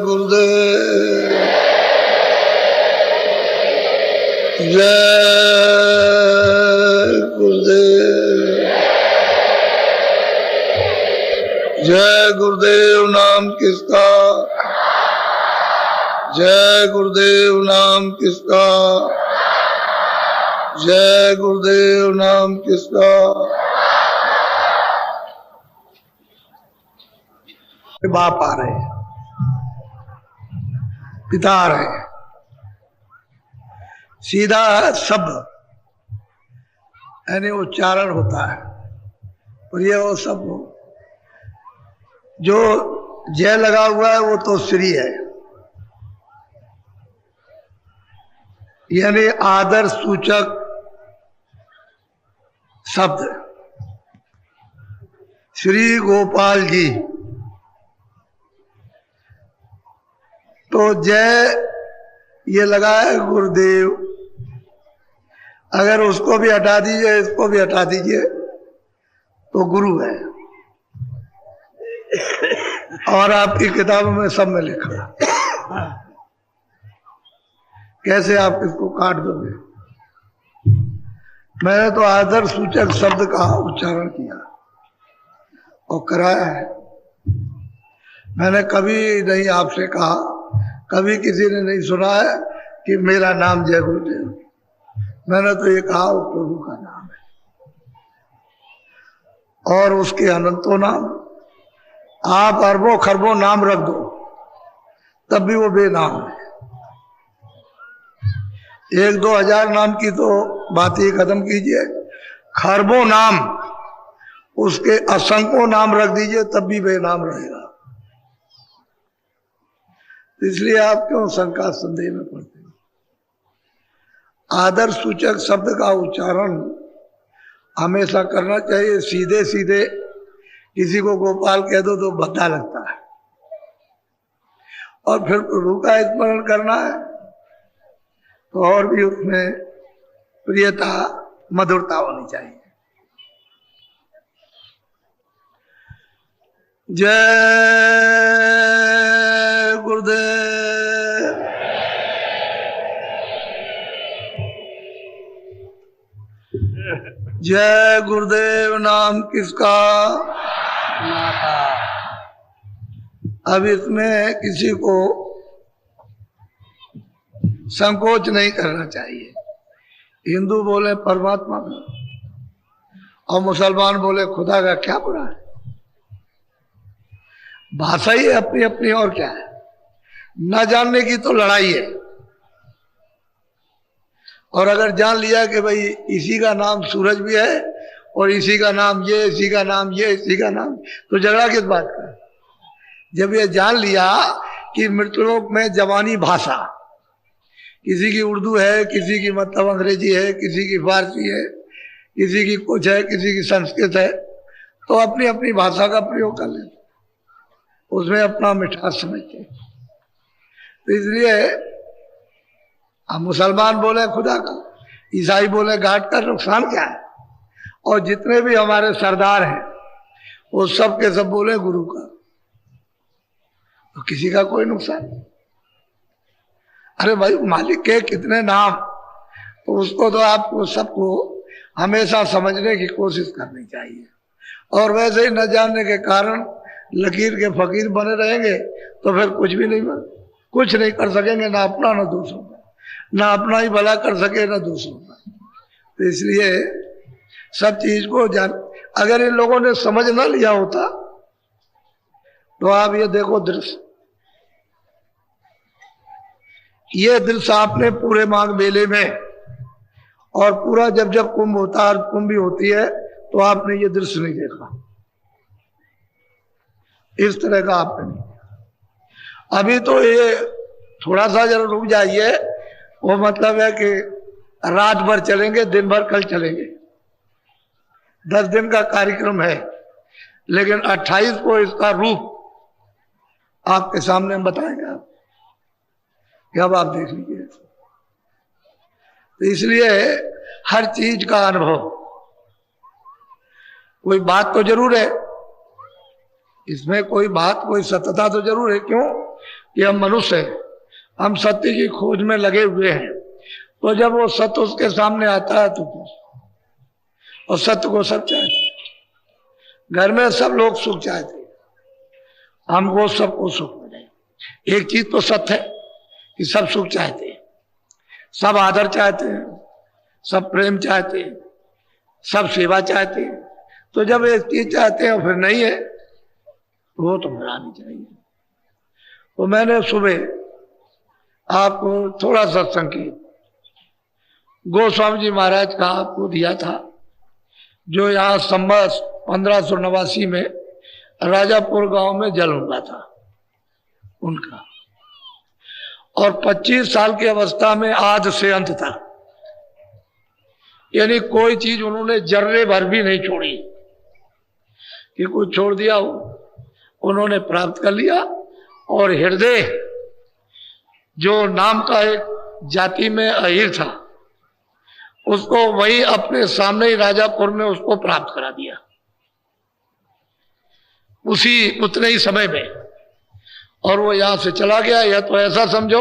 गुरुदेव जय गुरुदेव। जय गुरुदेव नाम किसका, जय गुरुदेव नाम किसका, जय गुरुदेव नाम किसका। बाप आ रहे, पिता आ रहे, सीधा शब्द यानी उच्चारण होता है। और ये वो सब जो जय लगा हुआ है वो तो श्री है, यानी आदर सूचक शब्द। श्री गोपाल जी, तो जय ये लगा है गुरुदेव। अगर उसको भी हटा दीजिए, इसको भी हटा दीजिए तो गुरु है। और आपकी किताबों में सब में लिखा, कैसे आप इसको काट दोगे। मैंने तो आदर सूचक शब्द का उच्चारण किया और कराया है। मैंने कभी नहीं आपसे कहा, कभी किसी ने नहीं सुना है कि मेरा नाम जय गुरुदेव। मैंने तो ये कहा वो प्रभु का नाम है और उसके अनंतों नाम। आप अरबों खरबों नाम रख दो तब भी वो बेनाम है। 1-2 हजार नाम की तो बात ही खत्म कीजिए, खरबों नाम उसके असंख्यों नाम रख दीजिए तब भी बेनाम रहेगा। इसलिए आप क्यों शंका संदेह में पड़ते हैं। आदर सूचक शब्द का उच्चारण हमेशा करना चाहिए। सीधे सीधे किसी को गोपाल कह दो तो भद्दा लगता है, और फिर प्रभु का स्मरण करना है तो और भी उसमें प्रियता मधुरता होनी चाहिए। जय गुरुदेव। जय गुरुदेव नाम किसका, माता। अब इसमें किसी को संकोच नहीं करना चाहिए। हिंदू बोले परमात्मा का और मुसलमान बोले खुदा का, क्या बुरा है। भाषा ही अपनी अपनी, और क्या है। न जानने की तो लड़ाई है, और अगर जान लिया कि भाई इसी का नाम सूरज भी है और इसी का नाम ये, इसी का नाम ये, इसी का नाम, तो झगड़ा किस बात का। जब ये जान लिया कि मृतलोक में जवानी भाषा, किसी की उर्दू है, किसी की मतलब अंग्रेजी है, किसी की फारसी है, किसी की कुछ है, किसी की संस्कृत है, तो अपनी अपनी भाषा का प्रयोग कर लेते, उसमें अपना मिठास समझते। तो इसलिए हम मुसलमान बोले खुदा का, ईसाई बोले घाट का, नुकसान क्या है। और जितने भी हमारे सरदार हैं वो सब के सब बोले गुरु का, तो किसी का कोई नुकसान नहीं। अरे भाई मालिक के कितने नाम, तो उसको तो आपको सबको हमेशा समझने की कोशिश करनी चाहिए। और वैसे ही न जानने के कारण लकीर के फकीर बने रहेंगे तो फिर कुछ भी नहीं कुछ नहीं कर सकेंगे, ना अपना ना दूसरों का, ना अपना ही भला कर सके ना दूसरों का। तो इसलिए सब चीज को जान, अगर इन लोगों ने समझ ना लिया होता तो आप ये देखो दृश्य, ये दृश्य आपने पूरे माघ मेले में और पूरा जब जब कुंभ होता है, कुंभ भी होती है, तो आपने ये दृश्य नहीं देखा। इस तरह का आपने नहीं। अभी तो ये थोड़ा सा जरा रुक जाइए, वो मतलब है कि रात भर चलेंगे, दिन भर कल चलेंगे। 10 दिन का कार्यक्रम है, लेकिन 28 को इसका रूप आपके सामने हम बताएंगे। आप अब आप देख लीजिए। तो इसलिए हर चीज का अनुभव, कोई बात तो जरूर है इसमें कोई बात, कोई सत्यता तो जरूर है। क्यों कि हम मनुष्य हैं, हम सत्य की खोज में लगे हुए हैं। तो जब वो सत्य उसके सामने आता है तो और सत्य को सब चाहते, घर में सब लोग सुख चाहते, हमको सबको सुख मिले। एक चीज तो सत्य है कि सब सुख चाहते हैं, सब आदर चाहते हैं, सब प्रेम चाहते हैं, सब सेवा चाहते हैं। तो जब एक चीज चाहते हैं और फिर नहीं है तो वो तो मिलानी चाहिए। तो मैंने सुबह आपको थोड़ा सा संकेत गोस्वामी जी महाराज का आपको दिया था, जो यहाँ संवत 1589 में राजापुर गांव में जल हुआ था उनका, और 25 साल की अवस्था में आद से अंत तक, यानी कोई चीज उन्होंने जर्रे भर भी नहीं छोड़ी कि कुछ छोड़ दिया हो, उन्होंने प्राप्त कर लिया। और हृदय जो नाम का एक जाति में अहीर था, उसको वही अपने सामने ही राजापुर में उसको प्राप्त करा दिया उतने ही समय में, और वो यहां से चला गया। या तो ऐसा समझो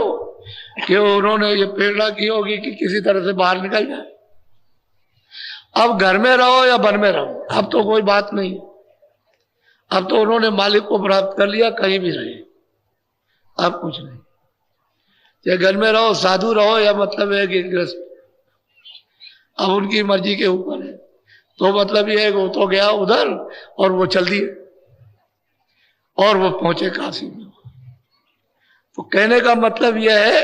कि उन्होंने ये प्रेरणा की होगी कि किसी तरह से बाहर निकल जाए। अब घर में रहो या वन में रहो, अब तो कोई बात नहीं है। अब तो उन्होंने मालिक को प्राप्त कर लिया, कहीं भी रहे, अब कुछ नहीं। चाहे घर में रहो, साधु रहो, या मतलब है कि ग्रस्त, अब उनकी मर्जी के ऊपर है। तो मतलब ये है कि वो तो गया उधर और वो चल दिए और वो पहुंचे काशी में। तो कहने का मतलब यह है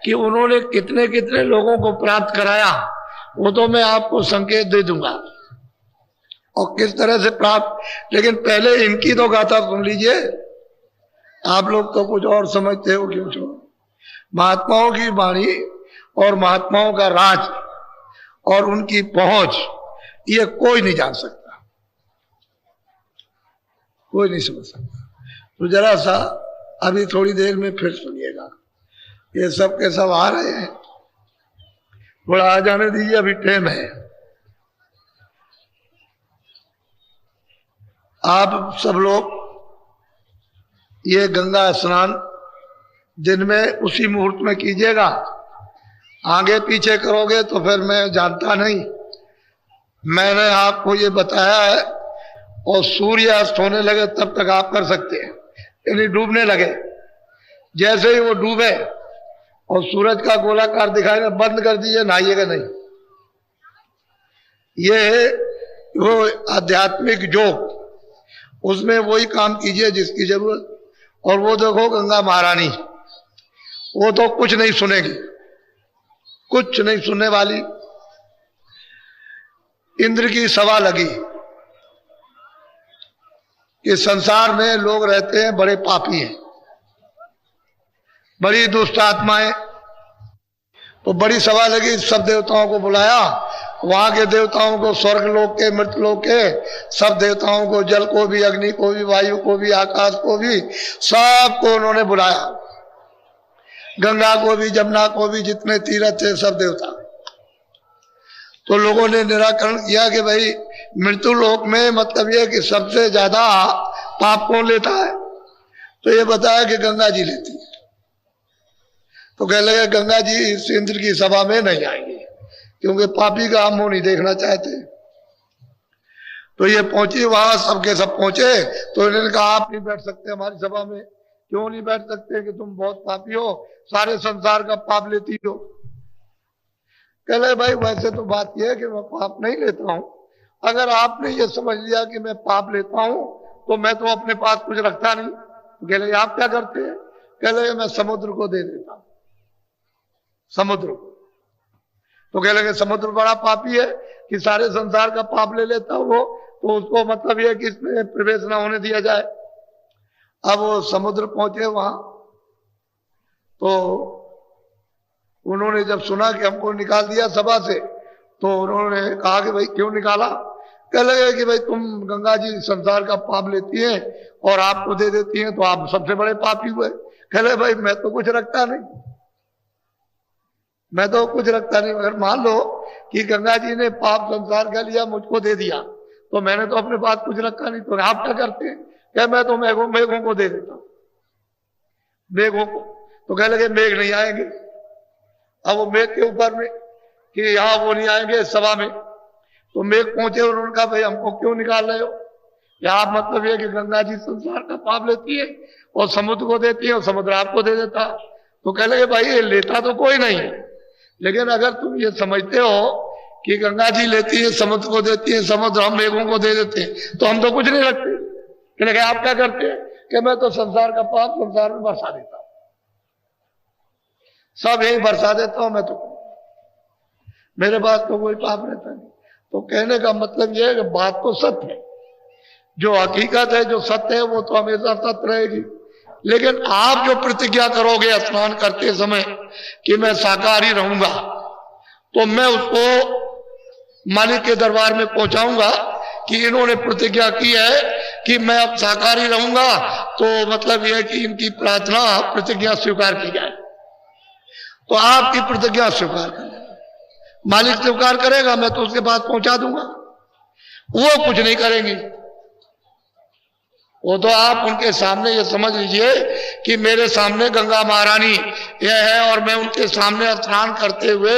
कि उन्होंने कितने कितने लोगों को प्राप्त कराया, वो तो मैं आपको संकेत दे दूंगा और किस तरह से प्राप्त। लेकिन पहले इनकी तो गाथा सुन लीजिए। आप लोग तो कुछ और समझते हो, क्यों छोड़ो। महात्माओं की वाणी और महात्माओं का राज और उनकी पहुंच, ये कोई नहीं जान सकता, कोई नहीं समझ सकता। तो जरा सा अभी थोड़ी देर में फिर सुनिएगा, ये सब के सब आ रहे हैं, थोड़ा आ जाने दीजिए, अभी टाइम है। आप सब लोग ये गंगा स्नान दिन में उसी मुहूर्त में कीजिएगा। आगे पीछे करोगे तो फिर मैं जानता नहीं, मैंने आपको ये बताया है। और सूर्य अस्त होने लगे तब तक आप कर सकते हैं, यानी डूबने लगे, जैसे ही वो डूबे और सूरज का गोलाकार दिखाई दे, बंद कर दीजिए, नहाइएगा नहीं। ये वो आध्यात्मिक योग, उसमें वही काम कीजिए जिसकी जरूरत। और वो देखो गंगा महारानी, वो तो कुछ नहीं सुनेगी, कुछ नहीं सुनने वाली। इंद्र की सभा लगी कि संसार में लोग रहते हैं बड़े पापी हैं, बड़ी दुष्ट आत्माएं। तो बड़ी सभा लगी, सब देवताओं को बुलाया, वहां के देवताओं को, स्वर्ग लोक के, मृत लोक के सब देवताओं को, जल को भी, अग्नि को भी, वायु को भी, आकाश को भी, सबको उन्होंने बुलाया। गंगा को भी, जमुना को भी, जितने तीर्थ थे सब देवता। तो लोगों ने निराकरण किया कि भाई मृत्यु लोक में मतलब ये कि सबसे ज्यादा पाप कौन लेता है, तो ये बताया कि गंगा जी लेती है। तो कह लगे गंगा जी इस इंद्र की सभा में नहीं आएंगे, क्योंकि पापी का हम मुंह नहीं देखना चाहते। तो ये पहुंची वहां, सबके सब पहुंचे। तो इन्होंने कहा आप नहीं बैठ सकते हमारी सभा में। क्यों नहीं बैठ सकते? कि तुम बहुत पापी हो, सारे संसार का पाप लेती हो। कह रहे भाई वैसे तो बात यह है कि मैं पाप नहीं लेता हूं, अगर आपने ये समझ लिया कि मैं पाप लेता हूं तो मैं तो अपने पास कुछ रखता नहीं। कह रहे आप क्या करते हैं? कह रहे मैं समुद्र को दे देता हूं, समुद्र को। तो कह लगे समुद्र बड़ा पापी है कि सारे संसार का पाप ले लेता हो वो, तो उसको मतलब यह कि इसमें प्रवेश ना होने दिया जाए। अब वो समुद्र पहुंचे वहां, तो उन्होंने जब सुना कि हमको निकाल दिया सभा से, तो उन्होंने कहा कि भाई क्यों निकाला? कह लगे कि भाई तुम गंगा जी संसार का पाप लेती हैं और आपको दे देती हैं, तो आप सबसे बड़े पापी हुए। कह लगे भाई मैं तो कुछ रखता नहीं, मैं तो कुछ रखता नहीं। अगर मान लो कि गंगा जी ने पाप संसार का लिया, मुझको दे दिया, तो मैंने तो अपने पास कुछ रखा नहीं, तो आप क्या करते हैं? क्या मैं तो मेघों को दे देता हूं, मेघों को। तो कह लगे मेघ नहीं आएंगे। अब वो मेघ के ऊपर में कि यहां वो नहीं आएंगे सभा में, तो मेघ पहुंचे और उन्होंने कहा भाई हमको क्यों निकाल रहे हो, यहां मतलब ये कि गंगा जी संसार का पाप लेती है और समुद्र को देती है और समुद्र आपको दे देता। तो कह लगे भाई ये लेता तो कोई नहीं है, लेकिन अगर तुम ये समझते हो कि गंगा जी लेती है समुद्र को देती है, समुद्र हम मेघों को दे देते हैं, तो हम तो कुछ नहीं रखते। कह लगे आप क्या करते हैं कि मैं तो संसार का पाप संसार में बरसा देता हूं, सब यही बरसा देता हूं, मैं तो मेरे पास तो कोई पाप रहता नहीं। तो कहने का मतलब यह है कि बात तो सत्य है, जो हकीकत है जो सत्य है वो तो हमेशा सत्य रहेगी। लेकिन आप जो प्रतिज्ञा करोगे स्नान करते समय कि मैं शाकाहारी रहूंगा, तो मैं उसको मालिक के दरबार में पहुंचाऊंगा कि इन्होंने प्रतिज्ञा की है कि मैं अब शाकाहारी रहूंगा, तो मतलब यह कि इनकी प्रार्थना प्रतिज्ञा स्वीकार की जाए। तो आपकी प्रतिज्ञा स्वीकार कर, मालिक स्वीकार करेगा, मैं तो उसके पास पहुंचा दूंगा। वो कुछ नहीं करेंगी, वो तो आप उनके सामने ये समझ लीजिए कि मेरे सामने गंगा महारानी यह है और मैं उनके सामने स्नान करते हुए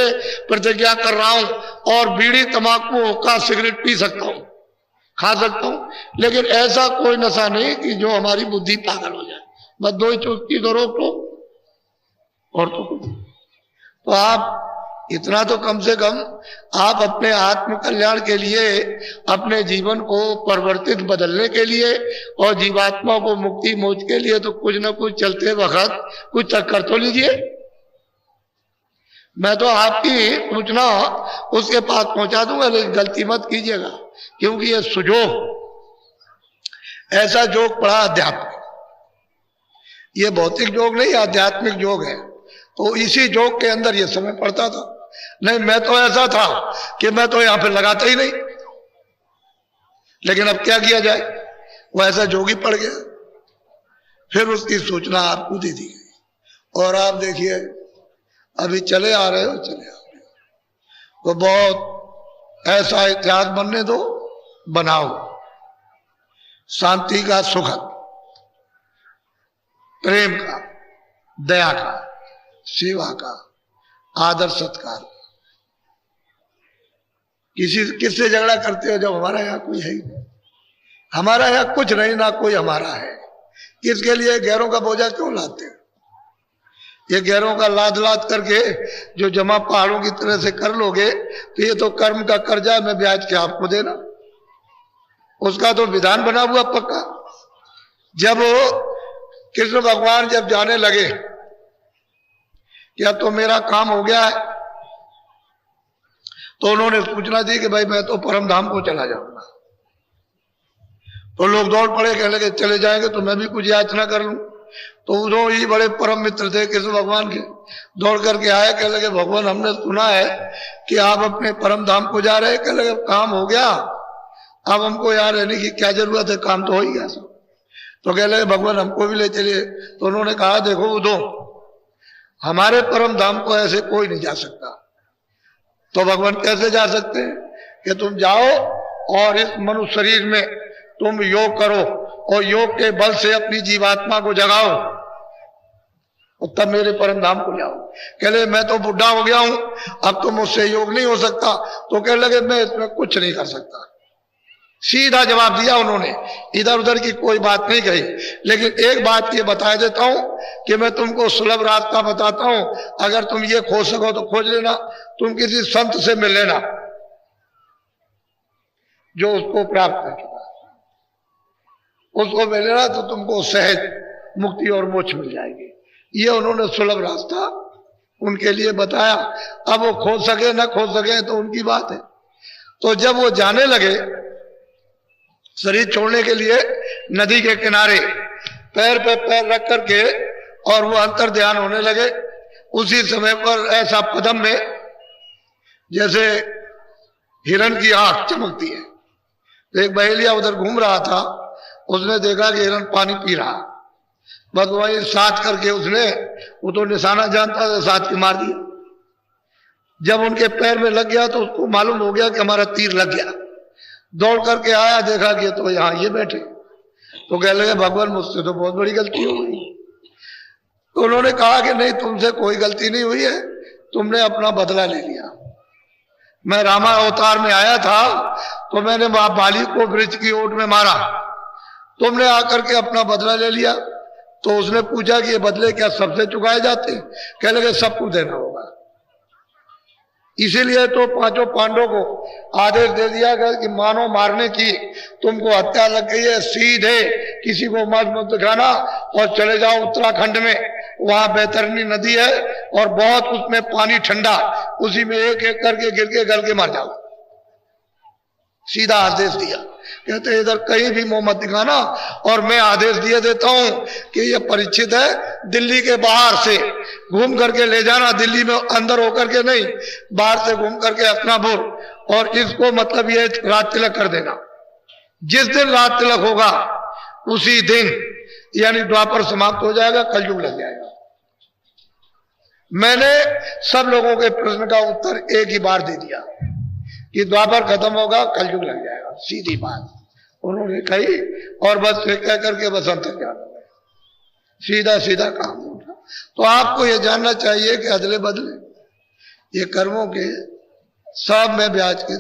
प्रतिज्ञा कर रहा हूं और बीड़ी तंबाकू हुक्का सिगरेट पी सकता हूं, खा सकता हूं, लेकिन ऐसा कोई नशा नहीं कि जो हमारी बुद्धि पागल हो जाए। बस दो ही चुटकी तो रोक लो और तो कुछ। तो आप इतना तो कम से कम आप अपने आत्म कल्याण के लिए, अपने जीवन को परिवर्तित बदलने के लिए और जीवात्मा को मुक्ति मोक्ष के लिए तो कुछ न कुछ चलते वक्त कुछ कर तो लीजिए। मैं तो आपकी सूचना उसके पास पहुंचा दूंगा, लेकिन गलती मत कीजिएगा, क्योंकि ये सुजोग ऐसा जोग पड़ा अध्यात्म, ये भौतिक जोग नहीं आध्यात्मिक जोग है। तो इसी जोग के अंदर ये समय पड़ता था। नहीं मैं तो ऐसा था कि मैं तो यहां पे लगाता ही नहीं, लेकिन अब क्या किया जाए, वो ऐसा जोगी पड़ गया। फिर उसकी सूचना आपको दे दी गई और आप देखिए अभी चले आ रहे हो, चले आ रहे हो। तो बहुत ऐसा इतिहास बनने दो, बनाओ, शांति का, सुखद, प्रेम का, दया का, सेवा का, आदर सत्कार। किससे झगड़ा करते हो जब हमारा यहाँ कोई है ही नहीं, हमारा यहाँ कुछ नहीं, ना कोई हमारा है। किसके लिए गैरों का बोझा क्यों लाते हो? ये गैरों का लाद लाद करके जो जमा पहाड़ों की तरह से कर लोगे तो ये तो कर्म का कर्जा है, मैं ब्याज के आपको देना, उसका तो विधान बना हुआ पक्का। जब कृष्ण भगवान जब जाने लगे कि अब तो मेरा काम हो गया है, तो उन्होंने सूचना दी कि भाई मैं तो परम धाम को चला जाऊंगा। तो लोग दौड़ पड़े, कहने लगे चले जाएंगे तो मैं भी कुछ याचना कर लूं। तो उन्होंने ही बड़े परम मित्र थे कृष्ण भगवान के, दौड़ करके आए, कहने लगे भगवान हमने सुना है कि आप अपने परम धाम को जा रहे हैं। कहने लगे काम हो गया, अब हमको यहाँ रहने की क्या जरूरत है, काम तो हो ही गया सब। तो कहने लगे भगवान हमको भी ले चलिए। तो उन्होंने कहा देखो उदो, हमारे परम धाम को ऐसे कोई नहीं जा सकता। तो भगवान कैसे जा सकते हैं कि तुम जाओ और इस मनुष्य शरीर में तुम योग करो और योग के बल से अपनी जीवात्मा को जगाओ और तब मेरे परम धाम को जाओ। कह लगे मैं तो बुढ़ा हो गया हूं, अब तो मुझसे योग नहीं हो सकता। तो कह लगे मैं इसमें कुछ नहीं कर सकता। सीधा जवाब दिया उन्होंने, इधर उधर की कोई बात नहीं कही। लेकिन एक बात ये बता देता हूं कि मैं तुमको सुलभ रास्ता बताता हूं, अगर तुम ये खोज सको तो खोज लेना। तुम किसी संत से मिल लेना जो उसको प्राप्त कर चुका, उसको मिल लेना तो तुमको सहज मुक्ति और मोक्ष मिल जाएगी। ये उन्होंने सुलभ रास्ता उनके लिए बताया। अब वो खोज सके ना खोज सके तो उनकी बात है। तो जब वो जाने लगे शरीर छोड़ने के लिए नदी के किनारे पैर पे पैर रख करके और वो अंतर ध्यान होने लगे, उसी समय पर ऐसा पदम में जैसे हिरण की आंख चमकती है। तो एक बहेलिया उधर घूम रहा था, उसने देखा कि हिरण पानी पी रहा, बस वही साथ करके उसने, वो तो निशाना जानता था, साथ के मार दिया। जब उनके पैर में लग गया तो उसको मालूम हो गया कि हमारा तीर लग गया। दौड़ करके आया, देखा कि तो यहाँ ये बैठे। तो कह लगे भगवान मुझसे तो बहुत बड़ी गलती हो गई। तो उन्होंने कहा कि नहीं, तुमसे कोई गलती नहीं हुई है, तुमने अपना बदला ले लिया। मैं रामा अवतार में आया था तो मैंने वहां बाली को वृक्ष की ओट में मारा, तुमने आकर के अपना बदला ले लिया। तो उसने पूछा कि ये बदले क्या सबसे चुकाए जाते हैं? कह लगे सबको देना होगा। इसीलिए तो पांचों पांडवों को आदेश दे दिया गया कि मानो मारने की तुमको हत्या लग गई है, सीधे किसी को मत दिखाना और चले जाओ उत्तराखंड में, वहां बैतरनी नदी है और बहुत उसमें पानी ठंडा, उसी में एक एक करके गिर के गल के मर जाओ। सीधा आदेश दिया। कहते इधर कहीं भी मुंह मत दिखाना, और मैं आदेश दिए देता हूं कि ये परीक्षित है, दिल्ली के बाहर से घूम करके ले जाना, दिल्ली में अंदर होकर के नहीं, बाहर से घूम करके हस्तिनापुर, और इसको मतलब ये रात तिलक कर देना। जिस दिन रात तिलक होगा उसी दिन यानी द्वापर समाप्त हो जाएगा, कलयुग लग जाएगा। मैंने सब लोगों के प्रश्न का उत्तर एक ही बार दे दिया कि द्वापर खत्म होगा, कलयुग लग जाएगा, सीधी बात उन्होंने कही। और बस कह करके बस अंतर्ज्ञान हो गए, सीधा सीधा काम होगा। तो आपको यह जानना चाहिए कि अदले बदले ये कर्मों के सब में ब्याज के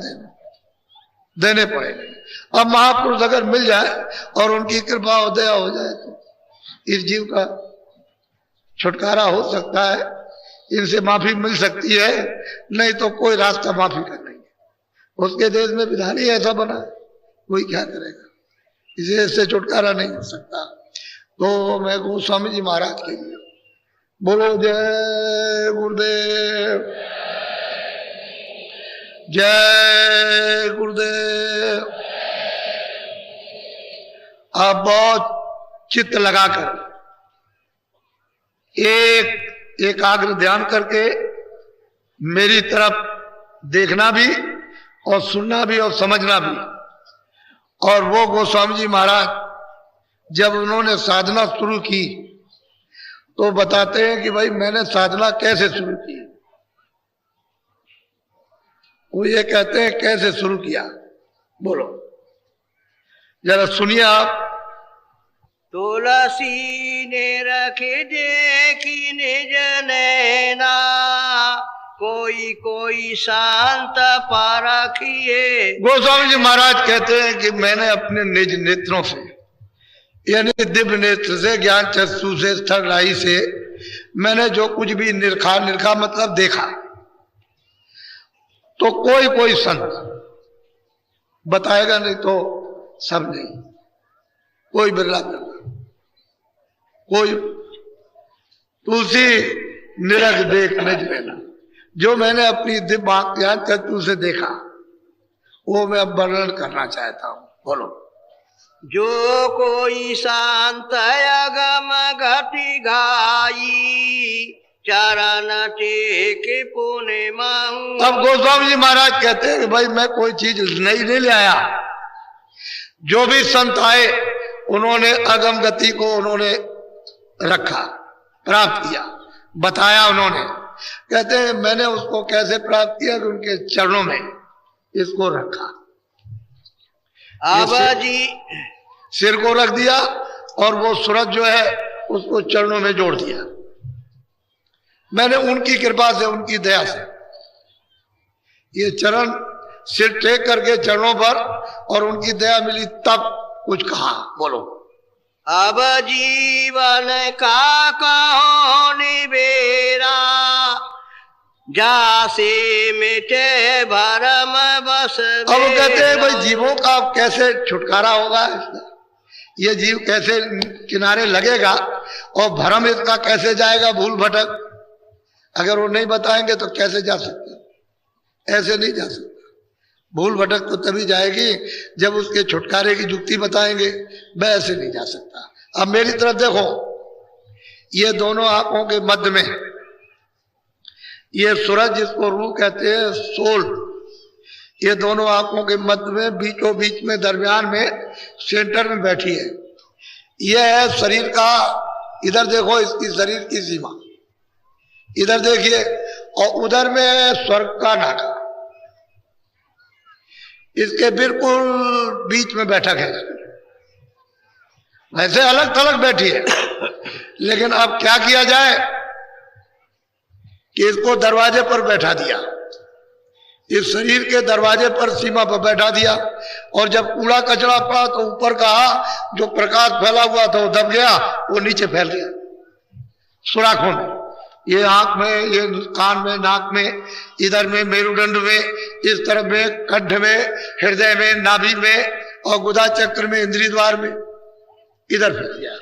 देने पड़ेंगे। अब महापुरुष अगर मिल जाए और उनकी कृपा हो दया हो जाए तो इस जीव का छुटकारा हो सकता है, इनसे माफी मिल सकती है, नहीं तो कोई रास्ता माफी का नहीं है। उसके देश में विधान ही ऐसा बना है, कोई क्या करेगा, इसे इससे छुटकारा नहीं हो सकता। तो मैं गोस्वामी जी महाराज के लिए बोलो जय गुरुदेव, जय गुरुदेव। आप बहुत चित्त लगाकर एकाग्र ध्यान करके मेरी तरफ देखना भी और सुनना भी और समझना भी। और वो गोस्वामी जी महाराज जब उन्होंने साधना शुरू की तो बताते हैं कि भाई मैंने साधना कैसे शुरू की। वो ये कहते हैं कैसे शुरू किया, बोलो जरा सुनिए आप। तुलसी ने रखे देखी निज नैना, कोई कोई शांत पारखिए। गोस्वामी जी महाराज कहते हैं कि मैंने अपने निज नेत्रों से यानी दिव्य नेत्र से, ज्ञान चक्षु से, स्थल राही से मैंने जो कुछ भी निरखा मतलब देखा। तो कोई कोई संत बताएगा, नहीं तो सब नहीं, कोई बिरला बिरला, कोई तुलसी निरख देख निज लेना। जो मैंने अपनी दिव्य ज्ञान चक्षु से देखा वो मैं अब वर्णन करना चाहता हूं, बोलो। जो कोई शांत अगम घटी घाई, चरण टेके पुण्य माहू। अब गोस्वामी जी महाराज कहते हैं कि भाई मैं कोई चीज नहीं ले आया। जो भी संत आए उन्होंने अगम गति को उन्होंने रखा, प्राप्त किया, बताया उन्होंने। कहते हैं मैंने उसको कैसे प्राप्त किया कि उनके चरणों में इसको रखा, आबाजी सिर को रख दिया और वो सूरज जो है उसको चरणों में जोड़ दिया। मैंने उनकी कृपा से, उनकी दया से ये चरण सिर टेक करके चरणों पर और उनकी दया मिली तब कुछ कहा, बोलो। अब जीवन का कहो निबेरा, जासे मिटे भरम बस। अब कहते हैं भाई जीवों का अब कैसे छुटकारा होगा, ये जीव कैसे किनारे लगेगा और भरम इसका कैसे जाएगा, भूल भटक। अगर वो नहीं बताएंगे तो कैसे जा सकते, ऐसे नहीं जा सकते। भूल भटक तो तभी जाएगी जब उसके छुटकारे की युक्ति बताएंगे, वह ऐसे नहीं जा सकता। अब मेरी तरफ देखो, ये दोनों आंखों के मध्य में ये सूरज जिसको रू कहते हैं, सोल, ये दोनों आंखों के मध्य में बीचों बीच में दरमियान में सेंटर में बैठी है। यह है शरीर का, इधर देखो इसकी शरीर की सीमा, इधर देखिए, और उधर में है स्वर्ग का नाका, इसके बिल्कुल बीच में बैठक है। वैसे अलग थलग बैठी है, लेकिन अब क्या किया जाए कि इसको दरवाजे पर बैठा दिया, इस शरीर के दरवाजे पर सीमा पर बैठा दिया। और जब कूड़ा कचरा पड़ा तो ऊपर का जो प्रकाश फैला हुआ था वो दब गया, वो नीचे फैल गया सुराखों में, ये आंख में, ये कान में, नाक में, इधर में मेरुदंड में, इस तरफ में कंठ में, हृदय में, नाभि में और गुदा चक्र में, इंद्रिय द्वार में, इधर फैल गया।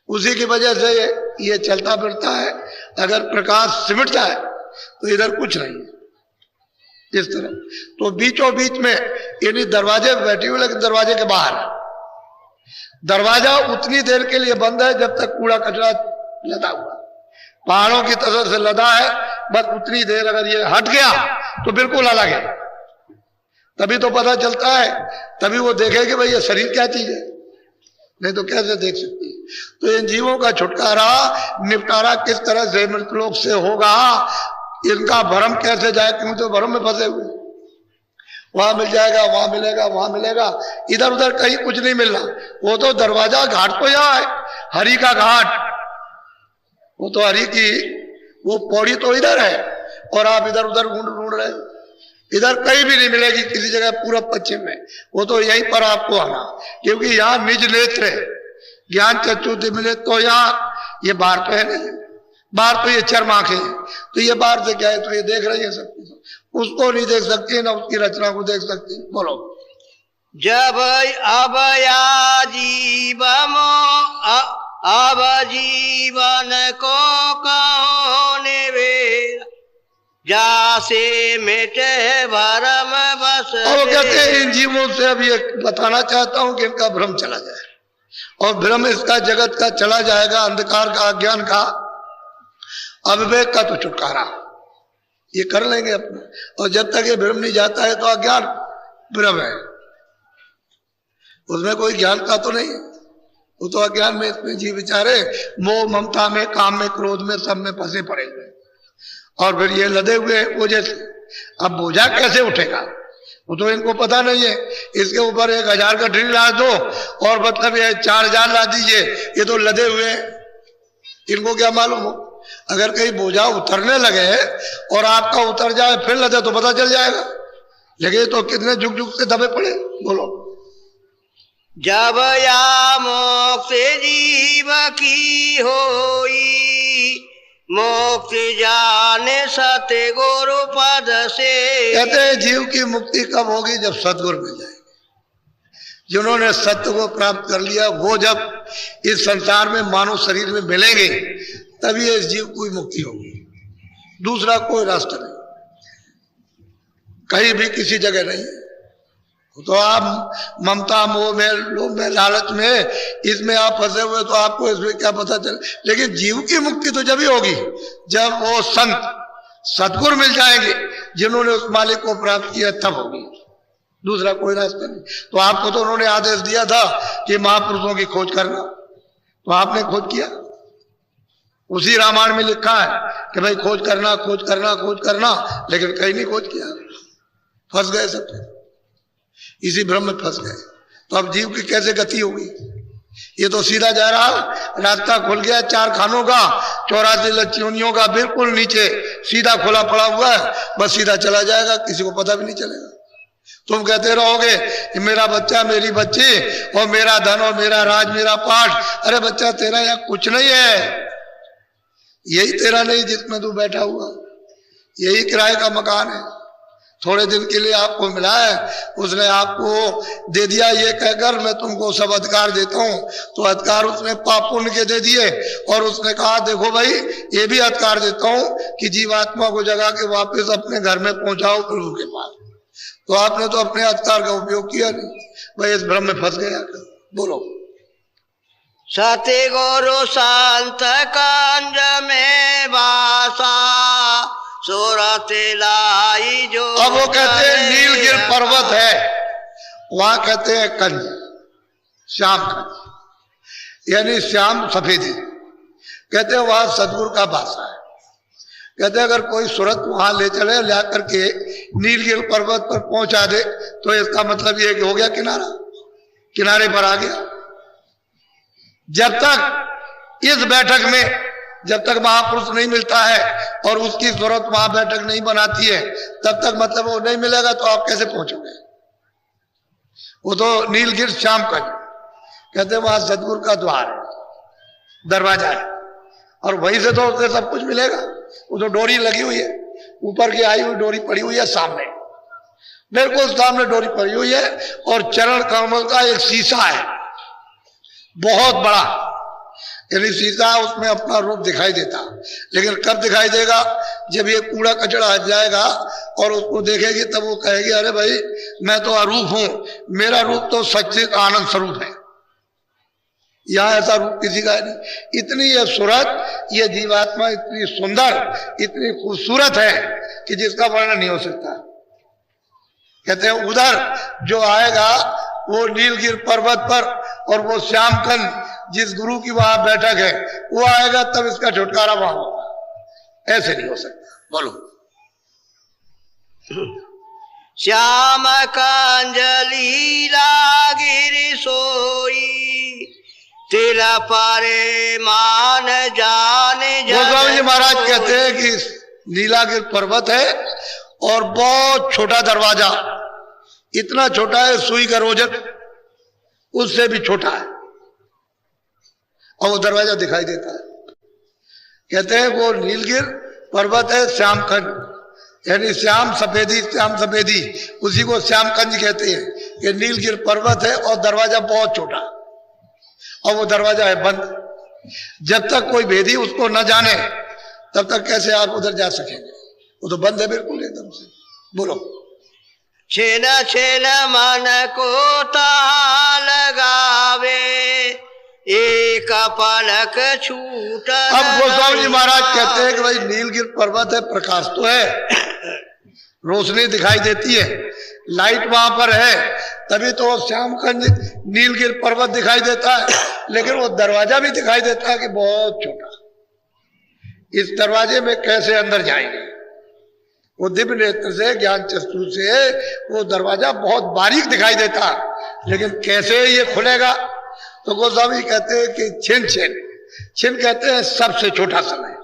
उसी की वजह से ये चलता फिरता है। अगर प्रकाश सिमट जाए तो इधर कुछ नहीं है, इस तरह। तो बीचों बीच में यानी दरवाजे पे बैठी हुई, लेकिन दरवाजे के बाहर। दरवाजा उतनी देर के लिए बंद है जब तक कूड़ा कचरा लदा हुआ, पहाड़ों की तरह से लदा है, बस उतनी देर। अगर ये हट गया तो बिल्कुल अलग है, तभी तो पता चलता है, तभी वो देखे कि भाई ये शरीर क्या चीज है, नहीं तो कैसे देख सकती है। तो इन जीवों का छुटकारा, निपटारा किस तरह से मृतलोक से होगा, इनका भ्रम कैसे जाए, क्योंकि तो भ्रम में फंसे हुए, वहां मिल जाएगा, वहां मिलेगा, वहां मिलेगा, इधर उधर कहीं कुछ नहीं मिल रहा। वो तो दरवाजा, घाट तो यहाँ है, हरि का घाट, वो तो हरि की वो पौड़ी तो इधर है, और आप इधर उधर ढूंढ रहे हो। इधर कहीं भी नहीं मिलेगी किसी जगह पूरब पश्चिम में, वो तो यहीं पर आपको आना, क्योंकि यहाँ निज नेत्र ज्ञान चक्षुति मिले तो यहाँ, ये बाहर तो है नहीं, बाहर तो ये चर्म आंखें हैं, तो ये बाहर से क्या है, तो ये देख रही है सब कुछ, उसको नहीं देख सकती ना उसकी रचना को देख सकती। बोलो। जब अब जीवन को कहो निबेरा, जासे मिटे भरम बस। और वो कहते हैं इन जीवों से अब ये बताना चाहता हूं कि इनका भ्रम चला जाए, और भ्रम इसका जगत का चला जाएगा, अंधकार का, अज्ञान का, अविवेक का तो छुटकारा ये कर लेंगे अपना। और जब तक ये भ्रम नहीं जाता है तो अज्ञान भ्रम है, उसमें कोई ज्ञान का तो नहीं, वो तो अज्ञान में इसमें जीव बेचारे मोह ममता में, काम में, क्रोध में, सब में फंसे पड़े हुए, और फिर ये लदे हुए बोझे से। अब बोझा कैसे उठेगा वो तो इनको पता नहीं है। इसके ऊपर 1000 का ड्रिल ला दो और मतलब ये 4000 ला दीजिए, ये तो लदे हुए, इनको क्या मालूम हो। अगर कहीं बोझा उतरने लगे और आपका उतर जाए फिर लदे तो पता चल जाएगा, लेकिन तो कितने झुक झुक से दबे पड़े। बोलो। जब या मोक्ष जीव की होई, मोक्ष जाने सत्य गुरु पद से। कहते हैं जीव की मुक्ति कब होगी, जब सतगुरु मिल जाएंगे। जिन्होंने सत्य को प्राप्त कर लिया वो जब इस संसार में मानव शरीर में मिलेंगे तभी इस जीव की मुक्ति होगी, दूसरा कोई रास्ता नहीं, कहीं भी किसी जगह नहीं। तो आप ममता, मोह में, लोभ में, लालच में, इसमें आप फंसे हुए तो आपको इसमें क्या पता चले। लेकिन जीव की मुक्ति तो जब ही होगी जब वो संत सतगुरु मिल जाएंगे जिन्होंने उस मालिक को प्राप्त किया, तब होगी, दूसरा कोई रास्ता नहीं। तो आपको तो उन्होंने आदेश दिया था कि महापुरुषों की खोज करना, तो आपने खोज किया। उसी रामायण में लिखा है कि भाई खोज करना, खोज करना, खोज करना, लेकिन कहीं नहीं खोज किया, फंस गए सब, इसी भ्रम में फंस गए। तो अब जीव की कैसे गति होगी, ये तो सीधा जा रहा, रास्ता खुल गया 4 खानों का, 84 लक्ष्योनियों का, बिल्कुल नीचे सीधा खुला पड़ा हुआ है, बस सीधा चला जाएगा, किसी को पता भी नहीं चलेगा। तुम कहते रहोगे कि मेरा बच्चा, मेरी बच्ची, और मेरा धन, और मेरा राज, मेरा पाठ। अरे बच्चा तेरा यहाँ कुछ नहीं है, यही तेरा नहीं जिसमें तू बैठा हुआ, यही किराए का मकान है, थोड़े दिन के लिए आपको मिला है, उसने आपको दे दिया ये कहकर मैं तुमको सब अधिकार देता हूं। तो अधिकार उसने पाप पुण्य के दे दिए, और उसने कहा देखो भाई ये भी अधिकार देता हूं कि जीवात्मा को जगा के वापस अपने घर में पहुंचाओ प्रभु के पास। तो आपने तो अपने अधिकार का उपयोग किया नहीं, भाई इस भ्रम में फंस गया। बोलो। सत्य गुरु संत कंज में वासा, सूरत लाई जो। अब वो कहते हैं नीलगिर पर्वत है, वहां कहते हैं कंज, श्याम कंज, यानी श्याम सफेदी। कहते हैं वहां सतगुरु का वासा है। कहते हैं अगर कोई सूरत वहां ले चले, ला करके नीलगिर पर्वत पर पहुंचा दे, तो इसका मतलब ये कि हो गया किनारा, किनारे पर आ गया। जब तक इस बैठक में, जब तक महापुरुष नहीं मिलता है और उसकी जरूरत वहां बैठक नहीं बनाती है, तब तक मतलब वो नहीं मिलेगा तो आप कैसे पहुंचोगे? वो तो नीलगिर श्यामकंज कहते हैं, वहां सदगुरु का द्वार है, दरवाजा है, और वहीं से तो उसे सब कुछ मिलेगा। वो तो डोरी लगी हुई है, ऊपर की आई हुई डोरी पड़ी हुई है सामने, बिल्कुल सामने डोरी पड़ी हुई है, और चरण कमल का एक शीशा है बहुत बड़ा, यानी शीशा, उसमें अपना रूप दिखाई देता। लेकिन कब दिखाई देगा? जब ये कूड़ा कचरा हट जाएगा और उसको देखेगी, तब वो कहेगी अरे भाई मैं तो अरूप हूं, मेरा रूप तो सच्चित आनंद स्वरूप है। यहां ऐसा रूप किसी का नहीं। इतनी ये सूरत, ये जीवात्मा इतनी सुंदर, इतनी खूबसूरत है कि जिसका वर्णन नहीं हो सकता। कहते हैं उधर जो आएगा वो नीलगिर पर्वत पर, और वो श्यामकंद जिस गुरु की वहां बैठक है वो आएगा, तब इसका छुटकारा वहां होगा। ऐसे नहीं हो सकता। बोलो। श्याम कंजलीला गिर सोई, तेरा पारे मान जाने गोस्वामी जी महाराज कहते हैं कि नीलागिर पर्वत है और बहुत छोटा दरवाजा, इतना छोटा है सुई का रोजक, उससे भी छोटा है, और वो दरवाजा दिखाई देता है। कहते हैं वो नीलगिर पर्वत है श्यामकंज, यानी श्याम सफेदी, श्याम सफेदी, उसी को श्यामकंज कहते हैं। कि नीलगिर पर्वत है और दरवाजा बहुत छोटा, और वो दरवाजा है बंद। जब तक कोई भेदी उसको न जाने तब तक कैसे आप उधर जा सकेंगे? वो तो बंद है बिल्कुल एकदम से। बोलो। छेन छेन मन को ताहा लगावे, एक पलक छूट। अब गोस्वामी जी महाराज कहते हैं कि भाई नीलगिर पर्वत है, प्रकाश तो है, रोशनी दिखाई देती है, लाइट वहां पर है, तभी तो श्यामकंज नीलगिर पर्वत दिखाई देता है। लेकिन वो दरवाजा भी दिखाई देता है कि बहुत छोटा। इस दरवाजे में कैसे अंदर जाएंगे? वो दिव्य नेत्र से, ज्ञान चक्षु से वो दरवाजा बहुत बारीक दिखाई देता, लेकिन कैसे ये खुलेगा? तो गोस्वामी कहते हैं कि छिन छिन, छिन कहते हैं सबसे छोटा समय,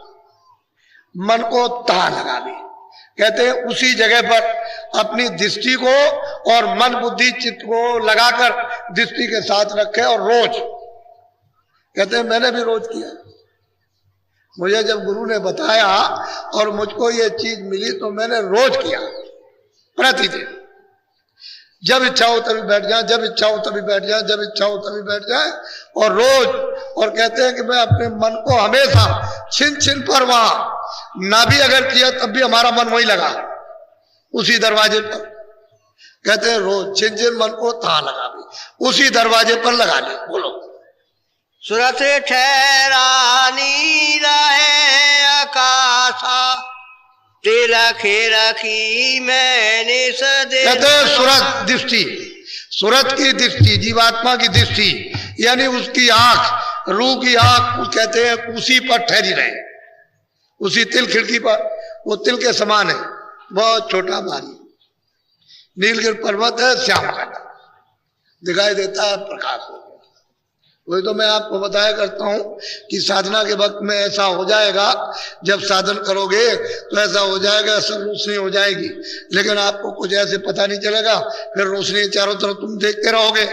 मन को ताह लगा दी। कहते हैं उसी जगह पर अपनी दृष्टि को और मन बुद्धि चित्त को लगाकर दृष्टि के साथ रखे, और रोज, कहते हैं मैंने भी रोज किया। मुझे जब गुरु ने बताया और मुझको ये चीज मिली तो मैंने रोज किया, प्रतिदिन। जब इच्छा हो तभी बैठ जाए, जब इच्छा हो तभी बैठ जाए, जब इच्छा हो तभी बैठ जाए, और रोज। और कहते हैं कि मैं अपने मन को हमेशा छिन छिन पर, वहां ना भी अगर किया तब भी हमारा मन वही लगा, उसी दरवाजे पर। कहते हैं रोज छिन छिन मन को ताह लगा भी, उसी दरवाजे पर लगा ले। बोलो। सुरत ठहरानी रहे आकाशा, तिलखे रखी मैंने सदे। कहते हैं सूरत दृष्टि, सूरत की दृष्टि, जीवात्मा की दृष्टि, यानी उसकी आंख, रूह की आंख, कहते हैं उसी पर ठहरी रहे, उसी तिल खिड़की पर। वो तिल के समान है, बहुत छोटा भारी। नीलगिर पर्वत है, श्यामकंज दिखाई देता है, प्रकाश हो गया। वही तो मैं आपको बताया करता हूं कि साधना के वक्त में ऐसा हो जाएगा, जब साधन करोगे तो ऐसा हो जाएगा, सब रोशनी हो जाएगी, लेकिन आपको कुछ ऐसे पता नहीं चलेगा। फिर रोशनी चारों तरफ तुम देखते रहोगे,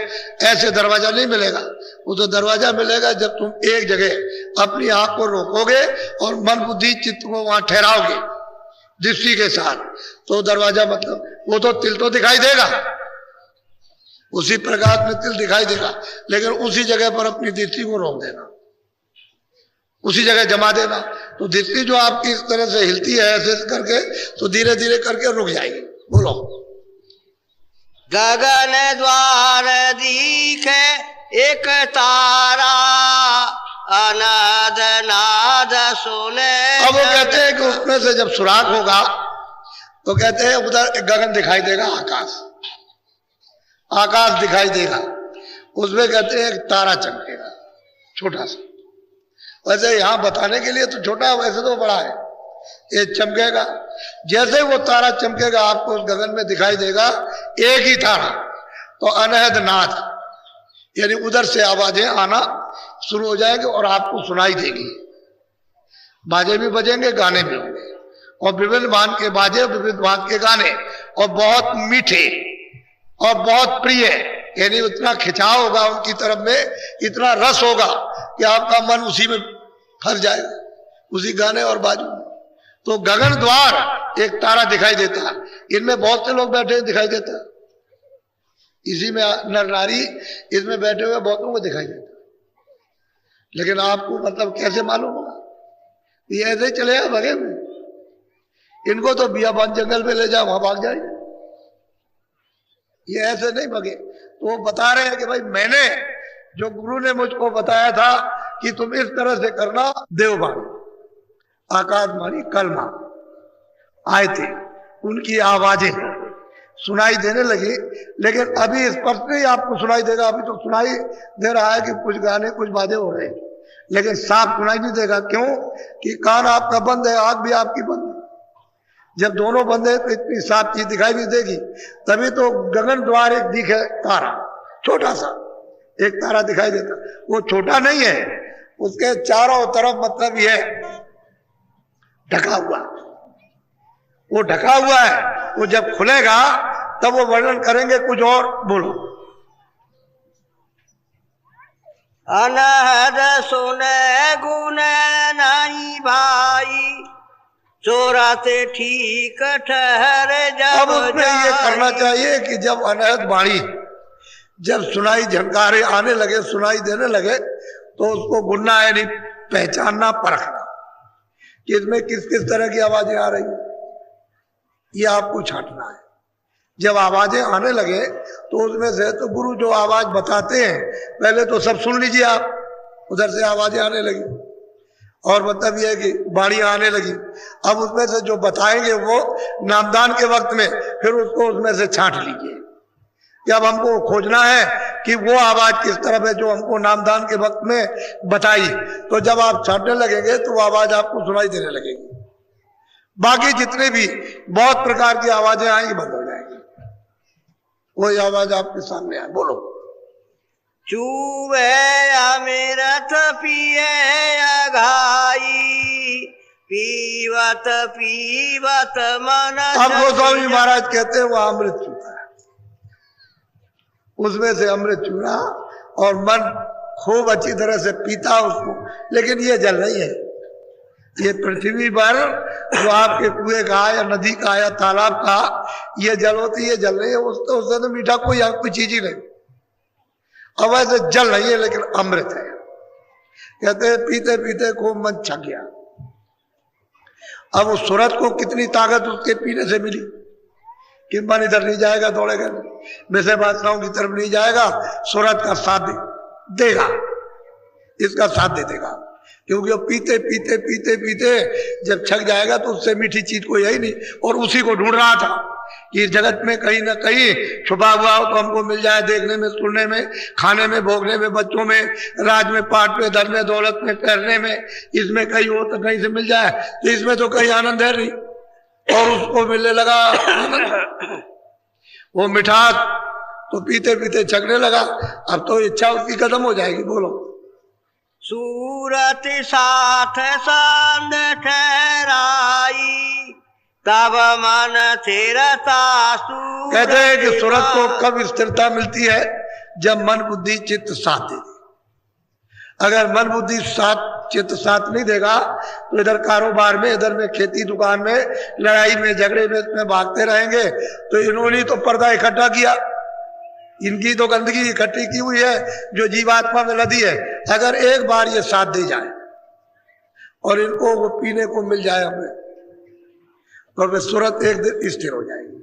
ऐसे दरवाजा नहीं मिलेगा। वो तो दरवाजा मिलेगा जब तुम एक जगह अपनी आंख को रोकोगे और मन बुद्धि चित्त को वहां ठहराओगे दृष्टि के साथ, तो दरवाजा मतलब वो तो तिल तो दिखाई देगा, उसी प्रकाश में तिल दिखाई देगा, लेकिन उसी जगह पर अपनी दृष्टि को रोक देना, उसी जगह जमा देना। तो दृष्टि जो आपकी इस तरह से हिलती है ऐसे करके, तो धीरे धीरे करके रुक जाएगी। बोलो। गगन द्वार दिखे एक तारा, अनाद नाद सुने। अब वो कहते हैं कि उसमें से जब सुराग होगा तो कहते हैं उधर गगन दिखाई देगा, आकाश, आकाश दिखाई देगा, उसमें कहते हैं एक तारा चमकेगा, छोटा सा। वैसे यहां बताने के लिए तो छोटा है, वैसे तो बड़ा है। ये चमकेगा, जैसे वो तारा चमकेगा आपको उस गगन में दिखाई देगा एक ही तारा। तो अनहद नाद, यानी उधर से आवाजें आना शुरू हो जाएंगे और आपको सुनाई देगी। बाजे भी बजेंगे, गाने भी होंगे, और विभिन्न भांत के बाजे, विभिन्न भांत के गाने, और बहुत मीठे और बहुत प्रिय, यानी उतना खिंचाव होगा उनकी तरफ में, इतना रस होगा कि आपका मन उसी में फंस जाएगा, उसी गाने और बाजू में। तो गगन द्वार एक तारा दिखाई देता है, इनमें बहुत से लोग बैठे दिखाई देता है, इसी में नर नारी इसमें बैठे हुए बहुतों को दिखाई देता है। लेकिन आपको मतलब कैसे मालूम होगा? ये ऐसे ही चले जाए भगे में, इनको तो बियाबान जंगल में ले जाओ, वहां भाग जाएंगे, ये ऐसे नहीं भगे। तो वो बता रहे हैं कि भाई मैंने, जो गुरु ने मुझको बताया था कि तुम इस तरह से करना, देवबाणी, आकाशवाणी, कलमा आए थे, उनकी आवाजें सुनाई देने लगी। लेकिन अभी स्पष्ट नहीं आपको सुनाई देगा, अभी तो सुनाई दे रहा है कि कुछ गाने कुछ बाजे हो रहे हैं, लेकिन साफ सुनाई नहीं देगा। क्यों? कि कान आपका बंद है, आंख भी आपकी बंद है। जब दोनों बंद है तो इतनी साफ चीज दिखाई नहीं देगी। तभी तो गगन द्वार एक दिखे तारा, छोटा सा एक तारा दिखाई देता, वो छोटा नहीं है, उसके चारों तरफ मतलब ये ढका हुआ, वो ढका हुआ है। वो जब खुलेगा तब वो वर्णन करेंगे कुछ और। बोलो। अनहद सुने गुने नहीं भाई, चोराते ठीक ठहरे जब। अब उसमें ये करना चाहिए कि जब अनहद वाणी जब सुनाई झनकारे आने लगे, सुनाई देने लगे, तो उसको गुनना यानी पहचानना, परखना कि इसमें किस किस तरह की आवाजें आ रही है, ये आपको छांटना है। जब आवाजें आने लगे तो उसमें से तो गुरु जो आवाज बताते हैं, पहले तो सब सुन लीजिए आप, उधर से आवाजें आने लगी और मतलब ये है कि बाणियां आने लगी। अब उसमें से जो बताएंगे वो नामदान के वक्त में, फिर उसको उसमें से छांट लीजिए कि अब हमको खोजना है कि वो आवाज किस तरफ है जो हमको नामदान के वक्त में बताई। तो जब आप छांटने लगेंगे तो वो आवाज आपको सुनाई देने लगेगी। बाकी जितने भी बहुत प्रकार की आवाजें आएंगी बंद हो जाएंगी, वही आवाज आपके सामने आए। बोलो। चूवे अमृत पिए घाई, पीवत पीवत मन। अब गोस्वामी महाराज कहते हैं वो अमृत चूता है, उसमें से अमृत चूरा और मन खूब अच्छी तरह से पीता उसको। लेकिन ये जल नहीं है, ये पृथ्वी पर जो आपके कुएं का या नदी का या तालाब का ये जल होती है, जल नहीं है। उससे तो मीठा कोई चीज ही नहीं। अब ऐसे जल नहीं है लेकिन अमृत है। कहते हैं पीते पीते खूब मन छक गया। अब उस सूरत को कितनी ताकत उसके पीने से मिली कि मन इधर नहीं जाएगा, दौड़ेगा नहीं, वैसे बादशाहों की तरफ नहीं जाएगा, सूरत का साथ देगा, इसका साथ दे देगा। क्योंकि वो पीते पीते पीते पीते जब छक जाएगा तो उससे मीठी चीज कोई है ही नहीं। और उसी को ढूंढ रहा था कि जगत में कहीं ना कहीं छुपा हुआ हो तो हमको मिल जाए, देखने में, सुनने में, खाने में, भोगने में, बच्चों में, राज में, पाठ में, धन में, दौलत में, ठहरने में, इसमें कहीं हो तो कहीं से मिल जाए। तो इसमें तो कहीं आनंद है नहीं, और उसको मिलने लगा वो मिठास, तो पीते पीते छकने लगा। अब तो इच्छा उसकी खत्म हो जाएगी। बोलो। सूरत साथ सांद ठहराई, तब मन स्थिरता। कहते हैं कि सूरत को कब स्थिरता मिलती है? जब मन बुद्धि चित्त साथ दे। अगर मन बुद्धि साथ चित्त साथ नहीं देगा तो इधर कारोबार में, इधर में खेती दुकान में, लड़ाई में, झगड़े में इसमें भागते रहेंगे। तो इन्होंने तो पर्दा इकट्ठा किया, इनकी तो गंदगी इकट्ठी की हुई है जो जीवात्मा में लदी है। अगर एक बार ये साथ दे जाए और इनको वो पीने को मिल जाए हमें, तो फिर सूरत एक दिन स्थिर हो जाएगी,